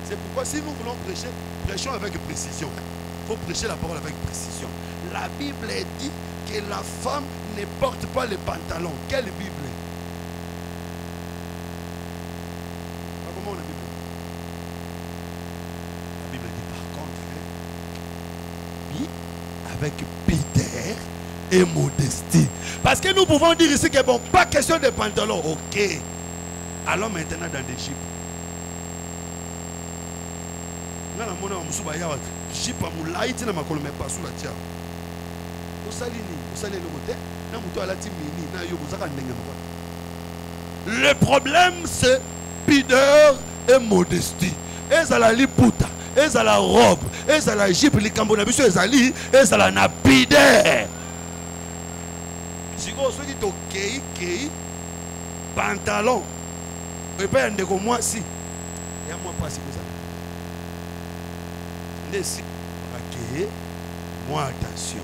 C'est pourquoi si nous voulons prêcher, prêchons avec précision. Il faut prêcher la parole avec précision. La Bible dit que la femme ne porte pas les pantalons. Quelle Bible? Comment la Bible dit? La Bible dit par contre, oui, avec pudeur et modestie. Parce que nous pouvons dire ici que bon, pas question de pantalons. Ok. Allons maintenant dans des jupes. Le problème c'est pudeur et modestie. Et ça la liputa, et ça la robe, et ça la jupe, les cambonabiso, et ça la na pudeur. Si vous avez dit ok, pantalon, et pas un de moi si, et à moi pas si vous avez. Laissez moi attention,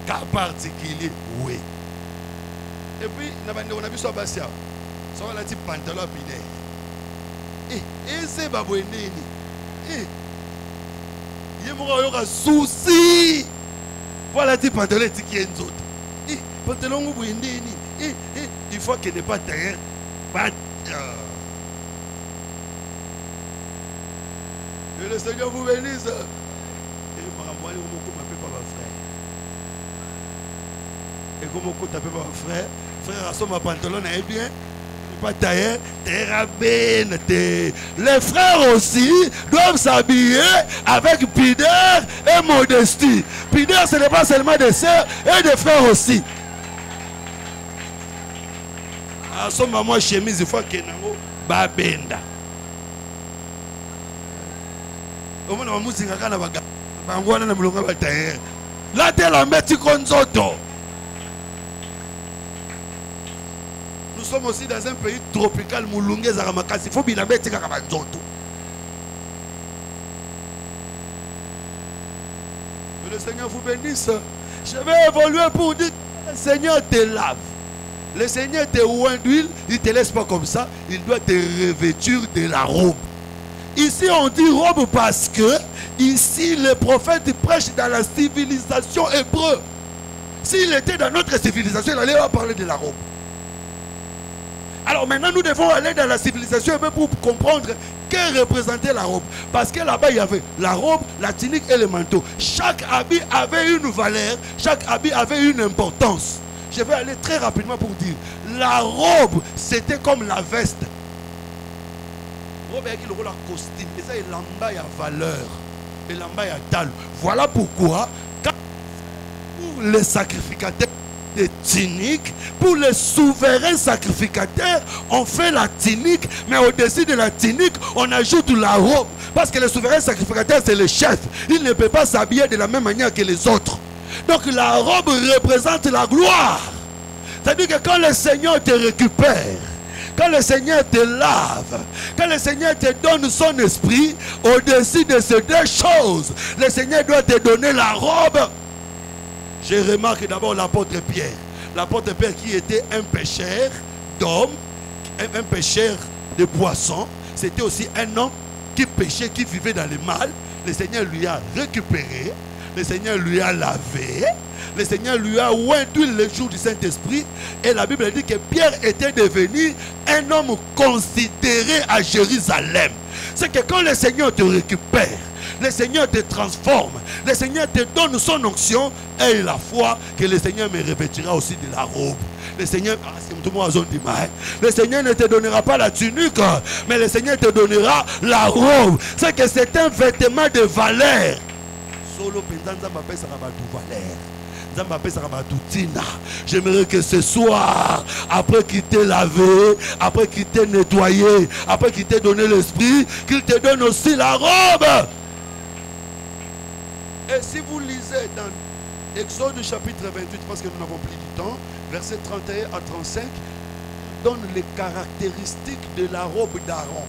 cas particulier, oui. Et puis, on a vu ça, ça va la petite pantalon pidé. c'est pas bon. Il y a un souci. Voilà tes pantalons qui est autre. Pantalon ou il faut qu'il n'ait pas terre. Que le Seigneur vous bénisse. Et moi, je m'appelle pas ma frère. Et comme on t'appelle pas ma frère, frère, à son pantalon est bien. Pas taillé, les frères aussi doivent s'habiller avec pudeur et modestie. Pudeur, ce n'est pas seulement des sœurs et des frères aussi. À son maman chemise, il faut qu'il y ait un benda. Au moins, on là, tu es la métier nous sommes aussi dans un pays tropical, Moulungue, Zaramakasi. Il faut bien la mettre. Que le Seigneur vous bénisse. Je vais évoluer pour dire que le Seigneur te lave. Le Seigneur te oint d'huile, il ne te laisse pas comme ça. Il doit te revêtir de la robe. Ici, on dit robe parce que ici, le prophète prêche dans la civilisation hébreu. S'il était dans notre civilisation, il allait parler de la robe. Alors maintenant, nous devons aller dans la civilisation pour comprendre que représentait la robe. Parce que là-bas, il y avait la robe, la tunique et le manteau. Chaque habit avait une valeur, chaque habit avait une importance. Je vais aller très rapidement pour dire, la robe, c'était comme la veste. La robe, il y a un costume, et ça, il a valeur, il a tal. Voilà pourquoi, pour les sacrificateurs, des tuniques, pour les souverains sacrificateurs, on fait la tunique, mais au-dessus de la tunique, on ajoute la robe. Parce que le souverain sacrificateur, c'est le chef. Il ne peut pas s'habiller de la même manière que les autres. Donc la robe représente la gloire. C'est-à-dire que quand le Seigneur te récupère, quand le Seigneur te lave, quand le Seigneur te donne son esprit, au-dessus de ces deux choses, le Seigneur doit te donner la robe. Je remarque d'abord l'apôtre Pierre. L'apôtre Pierre qui était un pêcheur d'hommes, un pêcheur de poissons. C'était aussi un homme qui pêchait, qui vivait dans le mal. Le Seigneur lui a récupéré. Le Seigneur lui a lavé. Le Seigneur lui a oint d'huile le jour du Saint-Esprit. Et la Bible dit que Pierre était devenu un homme considéré à Jérusalem. C'est que quand le Seigneur te récupère, le Seigneur te transforme, le Seigneur te donne son onction, et la foi que le Seigneur me revêtira aussi de la robe. Le Seigneur, le Seigneur ne te donnera pas la tunique, mais le Seigneur te donnera la robe. C'est que c'est un vêtement de valeur. Solo j'aimerais que ce soir, après qu'il t'ait lavé, après qu'il t'ait nettoyé, après qu'il t'ait donné l'esprit, qu'il te donne aussi la robe. Et si vous lisez dans Exode chapitre 28, parce que nous n'avons plus du temps, versets 31 à 35, donne les caractéristiques de la robe d'Aaron.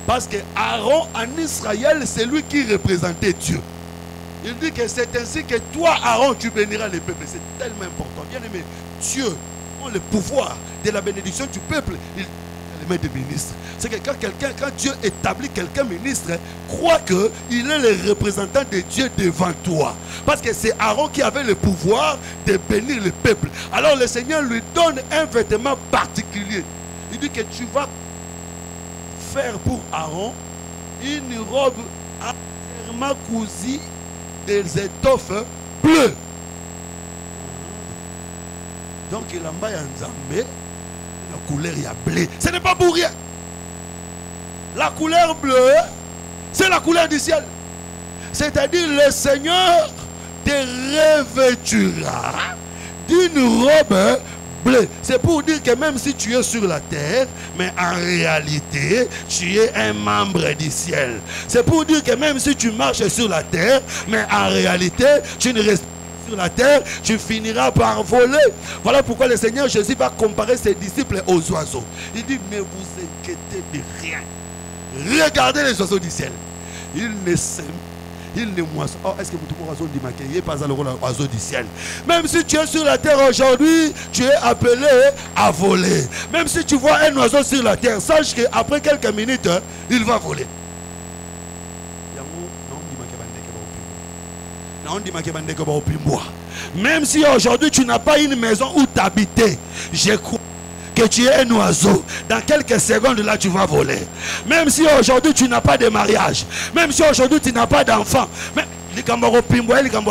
Parce que Aaron en Israël, c'est lui qui représentait Dieu. Il dit que c'est ainsi que toi, Aaron, tu béniras les peuples. C'est tellement important. Bien aimé, Dieu a le pouvoir de la bénédiction du peuple. Il les met des ministres. C'est que quand Dieu établit quelqu'un ministre, crois qu'il est le représentant de Dieu devant toi. Parce que c'est Aaron qui avait le pouvoir de bénir le peuple. Alors le Seigneur lui donne un vêtement particulier. Il dit que tu vas faire pour Aaron une robe entièrement cousue des étoffes bleues. Donc il a mis en Zambé la couleur il y a bleu. Ce n'est pas pour rien. La couleur bleue, c'est la couleur du ciel. C'est-à-dire le Seigneur te revêtira d'une robe bleue. C'est pour dire que même si tu es sur la terre, mais en réalité, tu es un membre du ciel. C'est pour dire que même si tu marches sur la terre, mais en réalité, tu ne restes pas sur la terre, tu finiras par voler. Voilà pourquoi le Seigneur Jésus va comparer ses disciples aux oiseaux. Il dit, mais vous inquiétez de rien. Regardez les oiseaux du ciel. Ils ne sèment, il ne moissonne. Oh, est-ce que vous pouvez dire pas l'oiseau du ciel? Même si tu es sur la terre aujourd'hui, tu es appelé à voler. Même si tu vois un oiseau sur la terre, sache qu'après quelques minutes, il va voler. Même si aujourd'hui tu n'as pas une maison où t'habiter, je crois que tu es un oiseau. Dans quelques secondes là tu vas voler. Même si aujourd'hui tu n'as pas de mariage, même si aujourd'hui tu n'as pas d'enfant,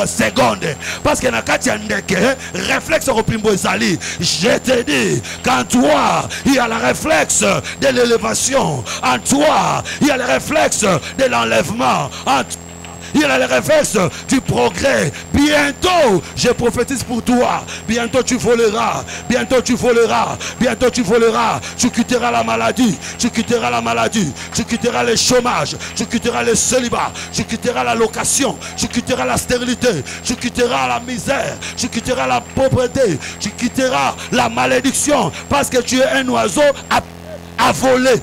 seconde parce que na kati ya ndeke réflexe opimbo ezali. Je te dis qu'en toi il y a le réflexe de l'élévation, en toi il y a le réflexe de l'enlèvement, en toi il y a le réflexe du progrès. Bientôt, je prophétise pour toi. Bientôt tu voleras. Bientôt tu voleras. Bientôt tu voleras. Tu quitteras la maladie. Tu quitteras la maladie. Tu quitteras le chômage. Tu quitteras le célibat. Tu quitteras la location. Tu quitteras la stérilité. Tu quitteras la misère. Tu quitteras la pauvreté. Tu quitteras la malédiction. Parce que tu es un oiseau à voler.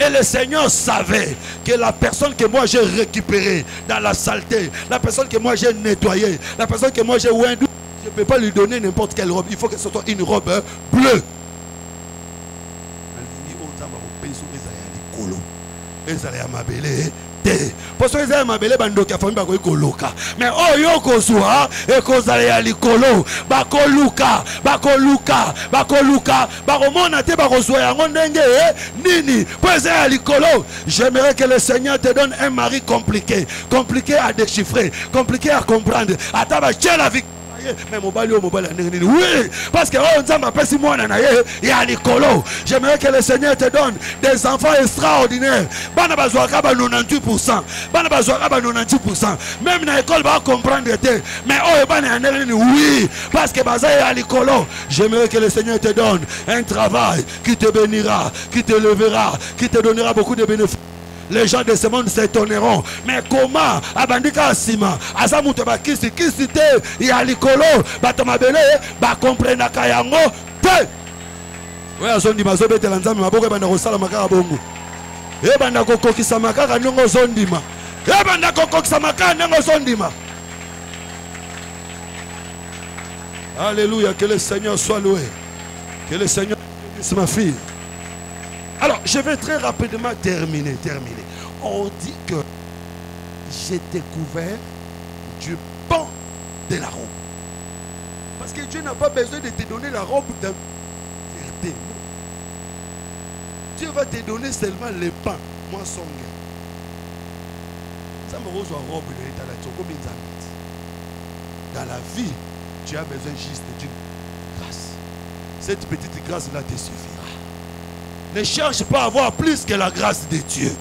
Et le Seigneur savait que la personne que moi j'ai récupérée dans la saleté, la personne que moi j'ai nettoyée, la personne que moi j'ai oindue, je ne peux pas lui donner n'importe quelle robe. Il faut que ce soit une robe bleue. Parce que les mabele bandoka famille bako ikoloka mais oh yo kozwa e kozala ya likolo bakoluka bakomona te bakozwa yango ndenge nini pose ya likolo. J'aimerais que le Seigneur te donne un mari compliqué à déchiffrer, compliqué à comprendre. Ataba la vie. Mais oui, parce que j'aimerais que le Seigneur te donne des enfants extraordinaires. 98%. Même dans l'école, va comprendre. Mais oui, parce que j'aimerais que le Seigneur te donne un travail qui te bénira, qui te levera, qui te donnera beaucoup de bénéfices. Les gens de ce monde s'étonneront. Mais comment Abandika Sima Azamuto Bakisi Kisite Yalikolo Batomabele Bakomprena Kayango Te Ouais, Zondi Mazobe Telanzami Maboko Bandako Salamakara Bongo Ebandako Kokisamakara Nongo Zondima Ebandako Kokisamakara Nongo Zondima. Alléluia, que le Seigneur soit loué. Que le Seigneur bénisse ma fille. Alors, je vais très rapidement terminer. On dit que j'ai découvert du pan de la robe. Parce que Dieu n'a pas besoin de te donner la robe d'un vérité. Dieu va te donner seulement le pain. Moi, son gars. Ça me rose en robe de l'état là. Dans la vie, tu as besoin juste d'une grâce. Cette petite grâce-là te suffira. Ne cherche pas à avoir plus que la grâce de Dieu.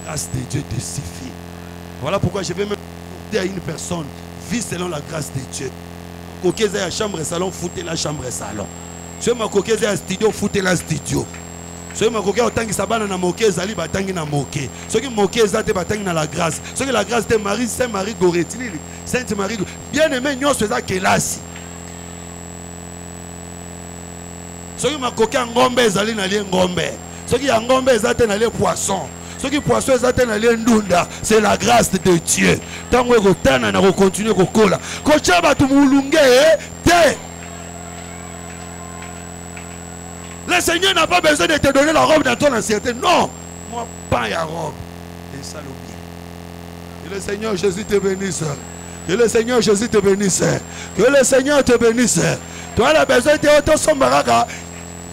Grâce de Dieu te suffit. Voilà pourquoi je vais me dire à une personne, vis selon la grâce de Dieu. Coquez à la chambre et salon, foutez la chambre et salon. Si ma coquez à studio, foutez la studio. Si ma coquez au tangi sabana na moquez ali batangi na moquez. Ceux qui moquez zate batangi na la grâce. Ceux qui la grâce de Marie, Saint Marie Goretti, Sainte Marie. Bien aimé, nous sommes là qui est là. Ceux qui ma coquez en ngombe zali na lien ngombe. Ceux qui en ngombe zate na lien poisson. Ceux qui poissons c'est la grâce de Dieu. Tant que vous continuez à coller. Le Seigneur n'a pas besoin de te donner la robe dans ton ancienneté. Non. Moi, pas la robe. Et ça le bien. Que le Seigneur Jésus te bénisse. Que le Seigneur Jésus te bénisse. Que le Seigneur te bénisse. Tu as besoin de te son baraka.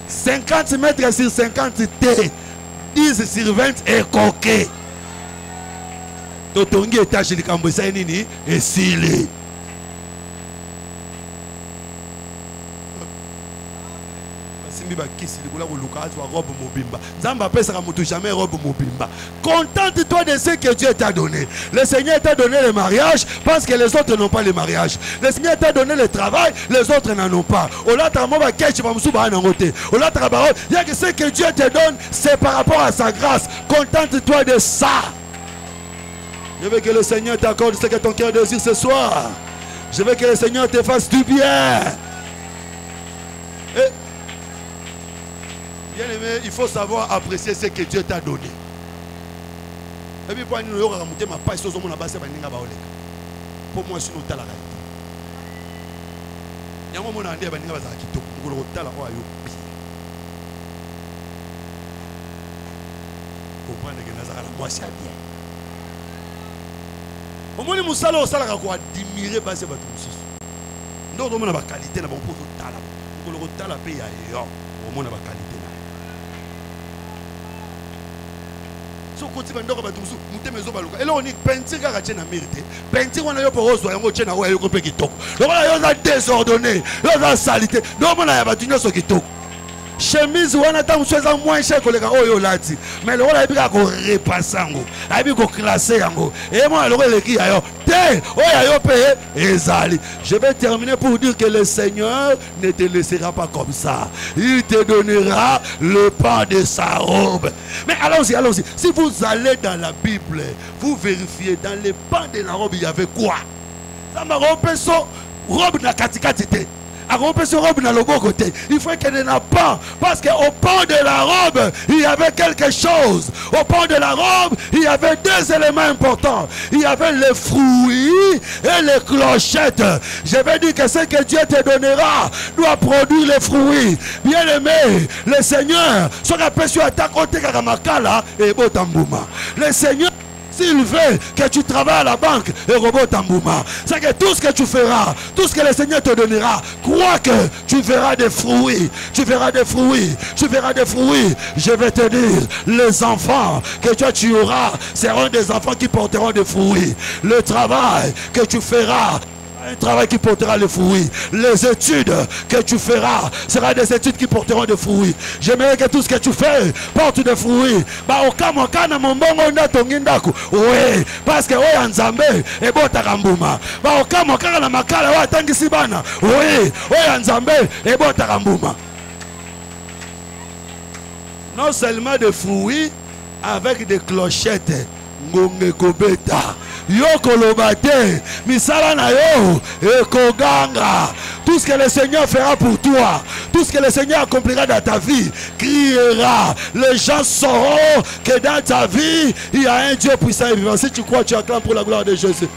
50 mètres sur 50 T. 10 sur 20 est coquet. Totongi étage de Kambosa nini et s'il Contente-toi de ce que Dieu t'a donné. Le Seigneur t'a donné le mariage parce que les autres n'ont pas le mariage. Le Seigneur t'a donné le travail, les autres n'en ont pas. Il y a que ce que Dieu te donne, c'est par rapport à sa grâce. Contente-toi de ça. Je veux que le Seigneur t'accorde ce que ton cœur désire ce soir. Je veux que le Seigneur te fasse du bien. Et, bien aimé, il faut savoir apprécier ce que Dieu t'a donné. Et puis pour nous, pour moi, c'est notre talent. Il y a un moment où on a dit que nous avons talent. Comprendre que nous avons moi c'est bien. Au moins nous allons admirer parce que nous avons la qualité, nous avons talent. Nous avons talent pays ailleurs. Au moins la qualité. So côté bandoko batumsu muteme zo baluka. Et là on est peinture car tient na mérité. Peinture on a yo pour rose yango tient na wa yo ko pe kitoko. Donc là yo za désordonné, yo za salité. Donc on a ya batunyo so kitoko. Chemise wana ta msoza moins cher que les gars oyo lati. Mais le rôle a bien ko repasser yango. A bien ko classer yango. Et moi le rôle qui ayo. Té, oya yo paye ezali. Je vais terminer pour dire que le Seigneur ne te laissera pas comme ça. Il te donnera le pan de sa robe. Mais allons-y, allons-y. Si vous allez dans la Bible, vous vérifiez dans le pan de la robe, il y avait quoi? Ça m'a robe so robe na katikatite. Il faut qu'elle n'ait pas. Parce qu'au pan de la robe, il y avait quelque chose. Au pan de la robe, il y avait deux éléments importants. Il y avait les fruits et les clochettes. Je vais dire que ce que Dieu te donnera doit produire les fruits. Bien aimé, le Seigneur, le Seigneur, s'il veut que tu travailles à la banque, et robot tambouma, c'est que tout ce que tu feras, tout ce que le Seigneur te donnera, crois que tu verras des fruits, tu verras des fruits, tu verras des fruits. Je vais te dire, les enfants que toi tu auras seront des enfants qui porteront des fruits. Le travail que tu feras, un travail qui portera les fruits. Les études que tu feras seront des études qui porteront des fruits. J'aimerais que tout ce que tu fais porte des fruits. Oui, parce que oui, Nzambe et botarambouma. Oui, Nzambe et botarambouma. Non seulement des fruits avec des clochettes. Yokolobate, misala na yo, ekoganga. Tout ce que le Seigneur fera pour toi, tout ce que le Seigneur accomplira dans ta vie, criera. Les gens sauront que dans ta vie, il y a un Dieu puissant et vivant. Si tu crois, tu acclames pour la gloire de Jésus.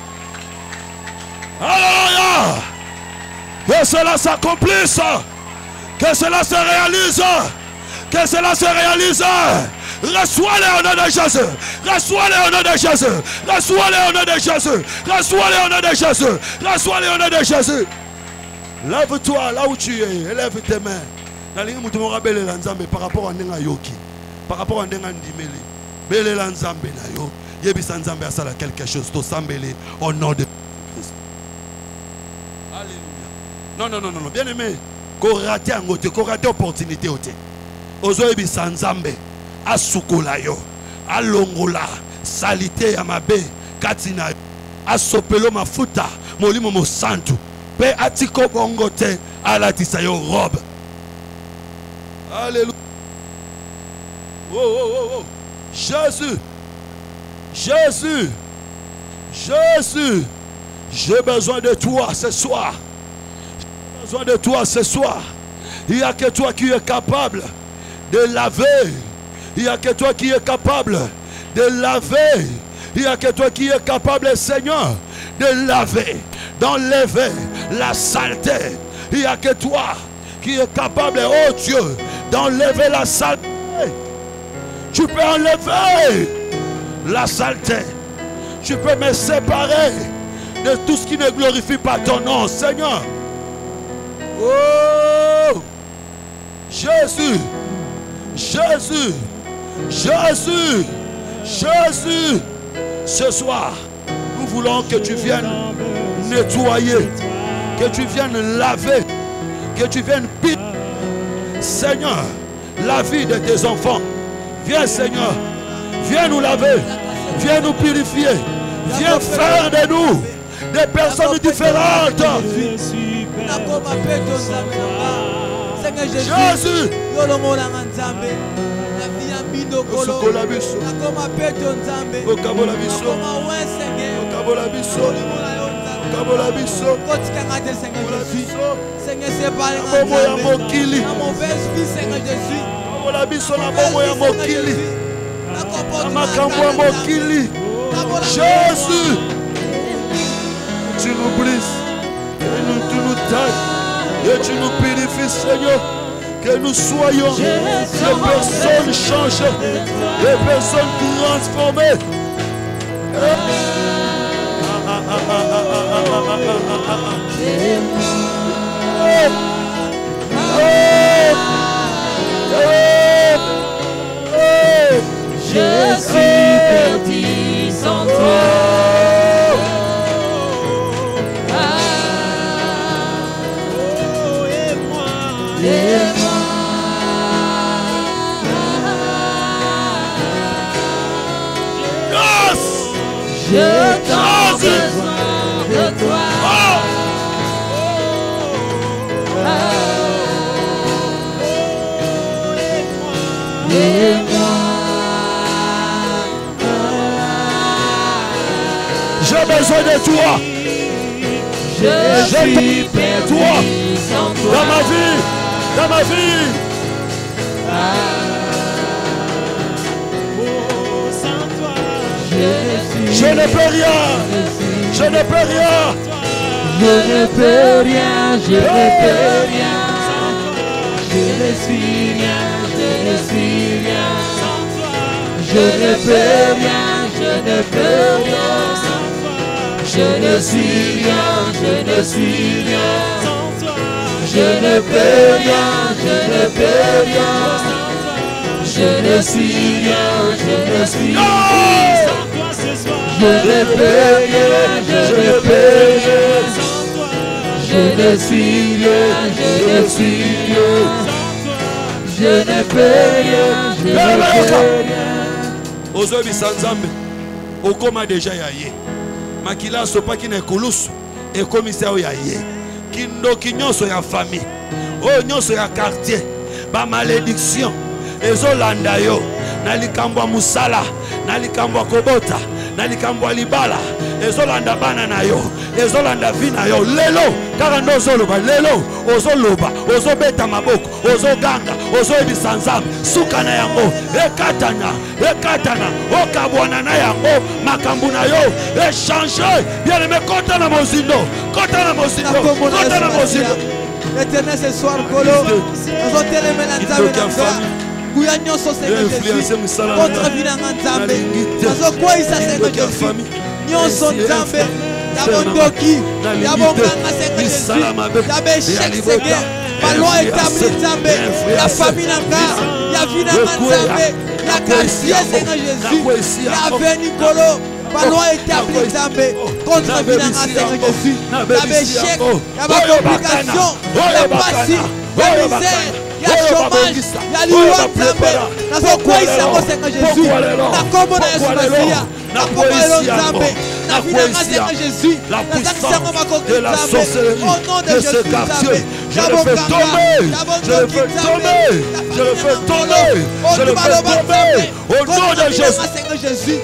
Alléluia. Que cela s'accomplisse, que cela se réalise, que cela se réalise. Reçois-les au nom de Jésus. Reçois-les au nom de Jésus. Reçois-les au nom de Jésus. Reçois-les au nom de Jésus. Reçois-les au nom de Jésus. Lève-toi là où tu es. Élève tes mains. Par rapport à Nenga Yoki. Par rapport à Nenga Ndimeli. Bele Lanzambe na yo. Yebisa Nzambe asala quelque chose. To sambele au nom de Christ. Alléluia. Non. Bien aimé. Ko raté en côté. Ko raté opportunité côté. Ozo yebisa Nzambe. Asukola yo, alongola, salite ya mabe, katina, asopelo mafuta, molimo mo santu, pe atiko bongote, alatisa yo robe. Alléluia. Oh. Jésus, Jésus, Jésus, j'ai besoin de toi ce soir. J'ai besoin de toi ce soir. Il n'y a que toi qui es capable de laver. Il n'y a que toi qui es capable de laver. Il n'y a que toi qui es capable, Seigneur, de laver, d'enlever la saleté. Il n'y a que toi qui es capable, oh Dieu, d'enlever la saleté. Tu peux enlever la saleté. Tu peux me séparer de tout ce qui ne glorifie pas ton nom, Seigneur. Oh, Jésus, Jésus. Jésus, Jésus, ce soir, nous voulons que tu viennes nettoyer, que tu viennes laver, que tu viennes piter, Seigneur, la vie de tes enfants. Viens Seigneur, viens nous laver, viens nous purifier, viens faire de nous des personnes différentes. Jésus, Jésus, tu nous brises, tu nous tailles et tu nous purifies, Seigneur. Que nous soyons des personnes changées, des personnes transformées. Je suis petit sans toi. Je t'en besoin de toi. J'ai besoin de toi. Je suis perdu sans toi. Dans ma vie, dans ma vie. Je ne peux rien. Je ne peux rien. Je ne peux rien. Je ne peux rien. Je ne suis rien. Je ne suis rien. Je ne peux rien. Je ne peux rien. Je ne suis rien. Je ne suis rien. Je ne peux rien. Je ne peux rien. Je ne suis rien. Je ne suis rien. Je ne peux rien, je ne peux rien. Je ne suis rien, je ne suis rien. Je ne peux rien, je ne peux rien. Ozobi Sanzambe, okoma déjà yaye. Makila sopa ki na kulusu, ekomisa yaye. Kindo kinyoso ya famille, o nyonso ya quartier, ba malédiction, ezolanda yo. Nalikambwa musala, nalikambwa kobota. Nalikambwa libala, ezolanda bana na yo, ezolanda vina yo. Lelo, karando ozoloba, lelo, ozoloba, ozobeta maboko, ozoganga, ozoyebisa nzambe, suka na yango, ekatana, okabwana na yango, makambu na yo, echange, bien aimé, kota na mozindo, kota na mozindo, kota na mozindo. L'éternel ce soir, Kolo, nous avons tellement entamé dans toi. Kuyanyo so Seigneur Jésus, votre vie dans Nzambe, nazo kwa isa Seigneur Jésus, nyonso Nzambe, yabondoki, yabonganga Seigneur Jésus, yabeshek Seigneur, baloi établi Nzambe, ya famille nanga, ya vie dans Nzambe, ya quartier Seigneur Jésus, ya avenue Kolo, baloi établi Nzambe, contre vie dans Seigneur Jésus, yabeshek, yabacomplication, yabasi, yabisère. Il y a chômage, il y a l'Iran flambé. Nous avons quoi ici, Seigneur Jésus? Nous avons comment nous sommes ici? Nous avons comment nous sommes Seigneur Jésus. La puissance de la sorcellerie de ce quartier. Je le fais tomber. Je le fais tomber. Je le fais tomber. Je le fais tomber. Au nom de Jésus. Seigneur Jésus.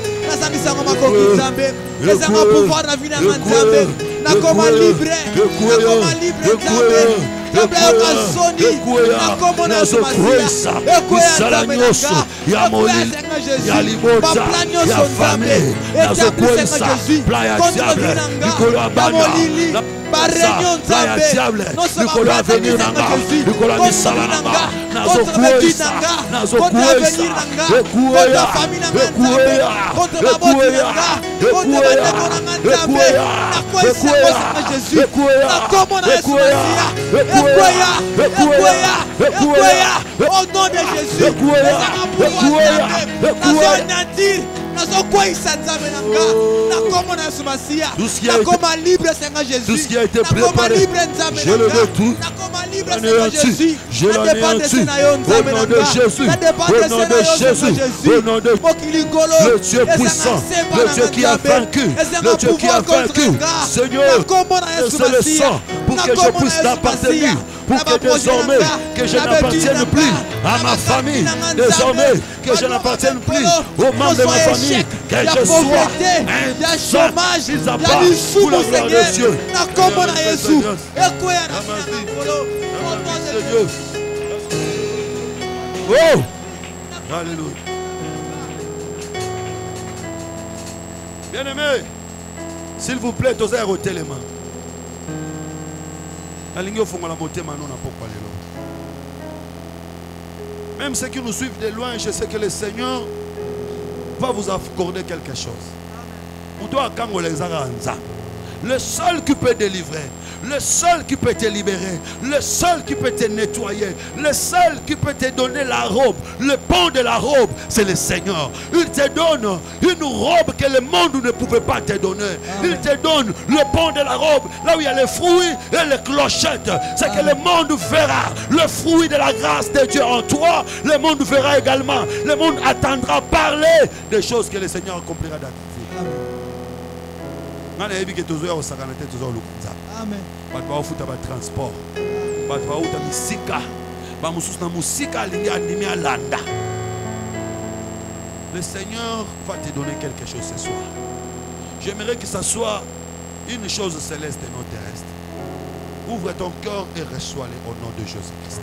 Nous avons pouvoir de la vie dans Nzambe. Nous avons libre. Nous avons libre Nzambe. Au nom de Jésus, tout ce qui a été préparé, je le veux tout. Bible Jésus. Je l'anéantis. Au nom de Jésus. Au nom de Jésus. Au nom de le Dieu puissant. Le Dieu qui a vaincu. Le Dieu qui a vaincu. Seigneur, c'est le sang pour que je puisse t'appartenir. Pour que désormais que je n'appartienne plus à ma famille. Désormais que je n'appartienne plus aux membres de ma famille. Que je sois un chômage. Ils appartent pour la gloire de Dieu. Oh! Alléluia. Bien-aimé, s'il vous plaît, tous à ôter les mains. Même ceux qui nous suivent de loin, je sais que le Seigneur va vous accorder quelque chose. Le seul qui peut délivrer, le seul qui peut te libérer, le seul qui peut te nettoyer, le seul qui peut te donner la robe, le pan de la robe, c'est le Seigneur. Il te donne une robe que le monde ne pouvait pas te donner. Il te donne le pan de la robe, là où il y a les fruits et les clochettes. C'est que le monde verra le fruit de la grâce de Dieu en toi. Le monde verra également. Le monde attendra parler des choses que le Seigneur accomplira dans ta vie. Amen. Transport. Le Seigneur va te donner quelque chose ce soir. J'aimerais que ça soit une chose céleste et non terrestre. Ouvre ton cœur et reçois-le au nom de Jésus-Christ.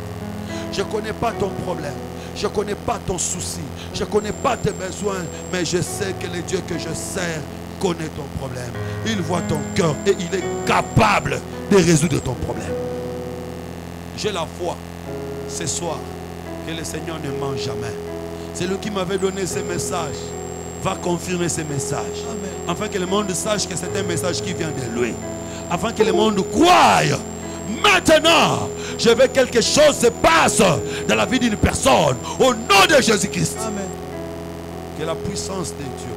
Je ne connais pas ton problème. Je ne connais pas ton souci. Je ne connais pas tes besoins. Mais je sais que le Dieu que je sers connaît ton problème. Il voit ton cœur et il est capable de résoudre ton problème. J'ai la foi ce soir que le Seigneur ne ment jamais. C'est lui qui m'avait donné ce message. Va confirmer ce message. Amen. Afin que le monde sache que c'est un message qui vient de lui. Afin que le monde croie. Maintenant, je veux que quelque chose se passe dans la vie d'une personne. Au nom de Jésus-Christ. Que la puissance de Dieu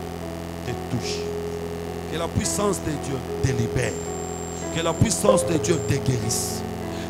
te touche. Que la puissance de Dieu te libère. Que la puissance de Dieu te guérisse.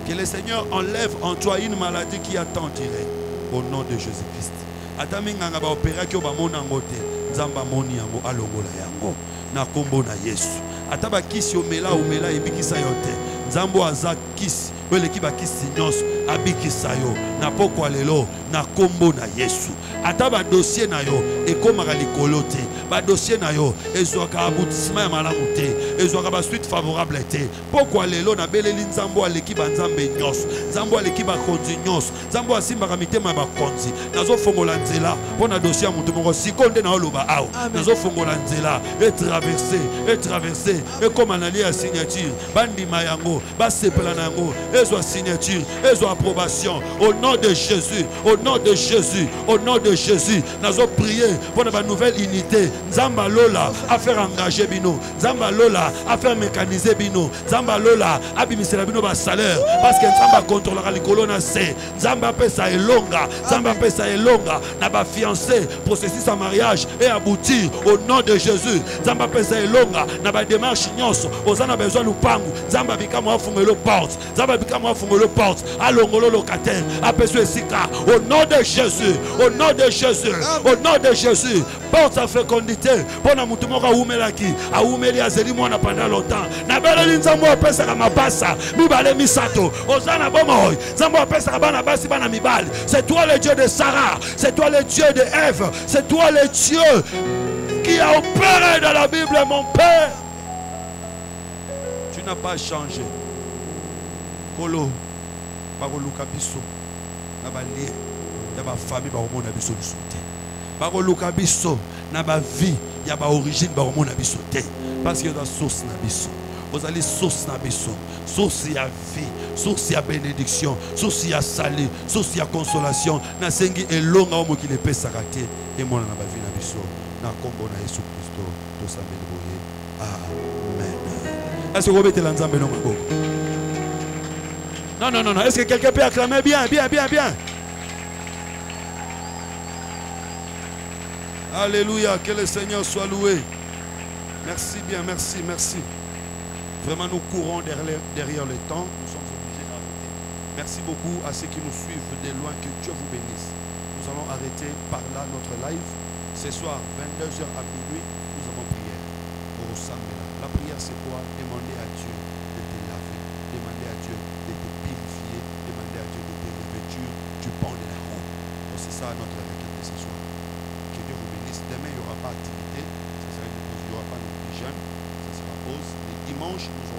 Que le Seigneur enlève en toi une maladie qui a tant tiré. Au nom de Jésus-Christ. Ataminganga ba opéra ki obamona ngote. Nzamba moni yango alongola yango. Na kombo na Yesu. Ataba kisi omela ebikisa yote. Nzambo aza kisi. Wele ki ba kisi nyonso abikisa yo. Na pokwa lelo na kombo na Yesu. Ataba dossier na yo ekomaka likolo te. Ba dossier na yo ezwaka aboutissement ya malamu te. Ezwaka ba suite favorable te. Pokwa lelo na beleli nzambo aleki ba nzambe nyonso. Nzambo aleki ba konzi nyonso. Nzambo asimbaka mitema ba konzi. Nazo fongola nzela pona dossier ya mutu moko sikonde na oloba awo. Nazo fongola nzela et traverser et comme analyse ya signature bandima yango ba sepela nango ezwa signature ezwa approbation au nom de Jésus, au nom de Jésus, au nom de Jésus. Nous avons prié pour une nouvelle unité. Nzamba Lola à faire engager bino. Nzamba Lola à faire mécaniser bino. Nzamba Lola à bimiser bino bas salaire parce que Nzamba contrôlera les colonnes C. Nzamba pesa est longa. Nzamba pesa est longa. N'a pas fiancé processus en mariage et aboutir au nom de Jésus. Nzamba pesa est longa. N'a pas démarche nyonso. Osana besoin de pangu. Nzamba bika moi fungo le porte. Nzamba bika moi fungo le porte. Alongolo locataire. Au nom de Jésus, au nom de Jésus, au nom de Jésus, porte sa fécondité. Pour na mutu moko umelaki, a umeli azeli mwana pendant longtemps. Na beleli nzambo apesa ka mabasa, mibale misato. Ozana bomoy, nzambo apesa bana basi bana mibale. C'est toi le Dieu de Sarah, c'est toi le Dieu de Ève, c'est toi le Dieu qui a opéré dans la Bible, mon Père. Tu n'as pas changé. Kolo, paroluka biso. Na ba lié ya ba famille ba omona biso bisote ba koluka biso na ba vie ya ba origine ba omona bisote parce que la source na biso ozali source na biso source ya vie source ya bénédiction source ya salut source ya consolation na sengi elonga omo ki le pesaka te et mona na ba vie na biso na kombo na Yesu Kristo to samedi boye amen. Est-ce que vous mettez l'ensemble non maboko? Non, non, non, non. Est-ce que quelqu'un peut acclamer bien, bien, bien, bien? Alléluia. Que le Seigneur soit loué. Merci bien, merci, merci. Vraiment, nous courons derrière le temps. Nous sommes obligés d'arrêter. Merci beaucoup à ceux qui nous suivent de loin. Que Dieu vous bénisse. Nous allons arrêter par là notre live. Ce soir, 22h à minuit, nous avons prière au Samela. La prière, c'est quoi? Demander à Dieu de te laver, demander à Dieu de te purifier, demander à Dieu de te revêtir du bon de la robe. Donc c'est ça notre requête de ce soir. Que Dieu vous bénisse. Demain, il n'y aura pas d'activité. Il n'y aura pas de plus jeunes. Ça sera pause. Les dimanches, nous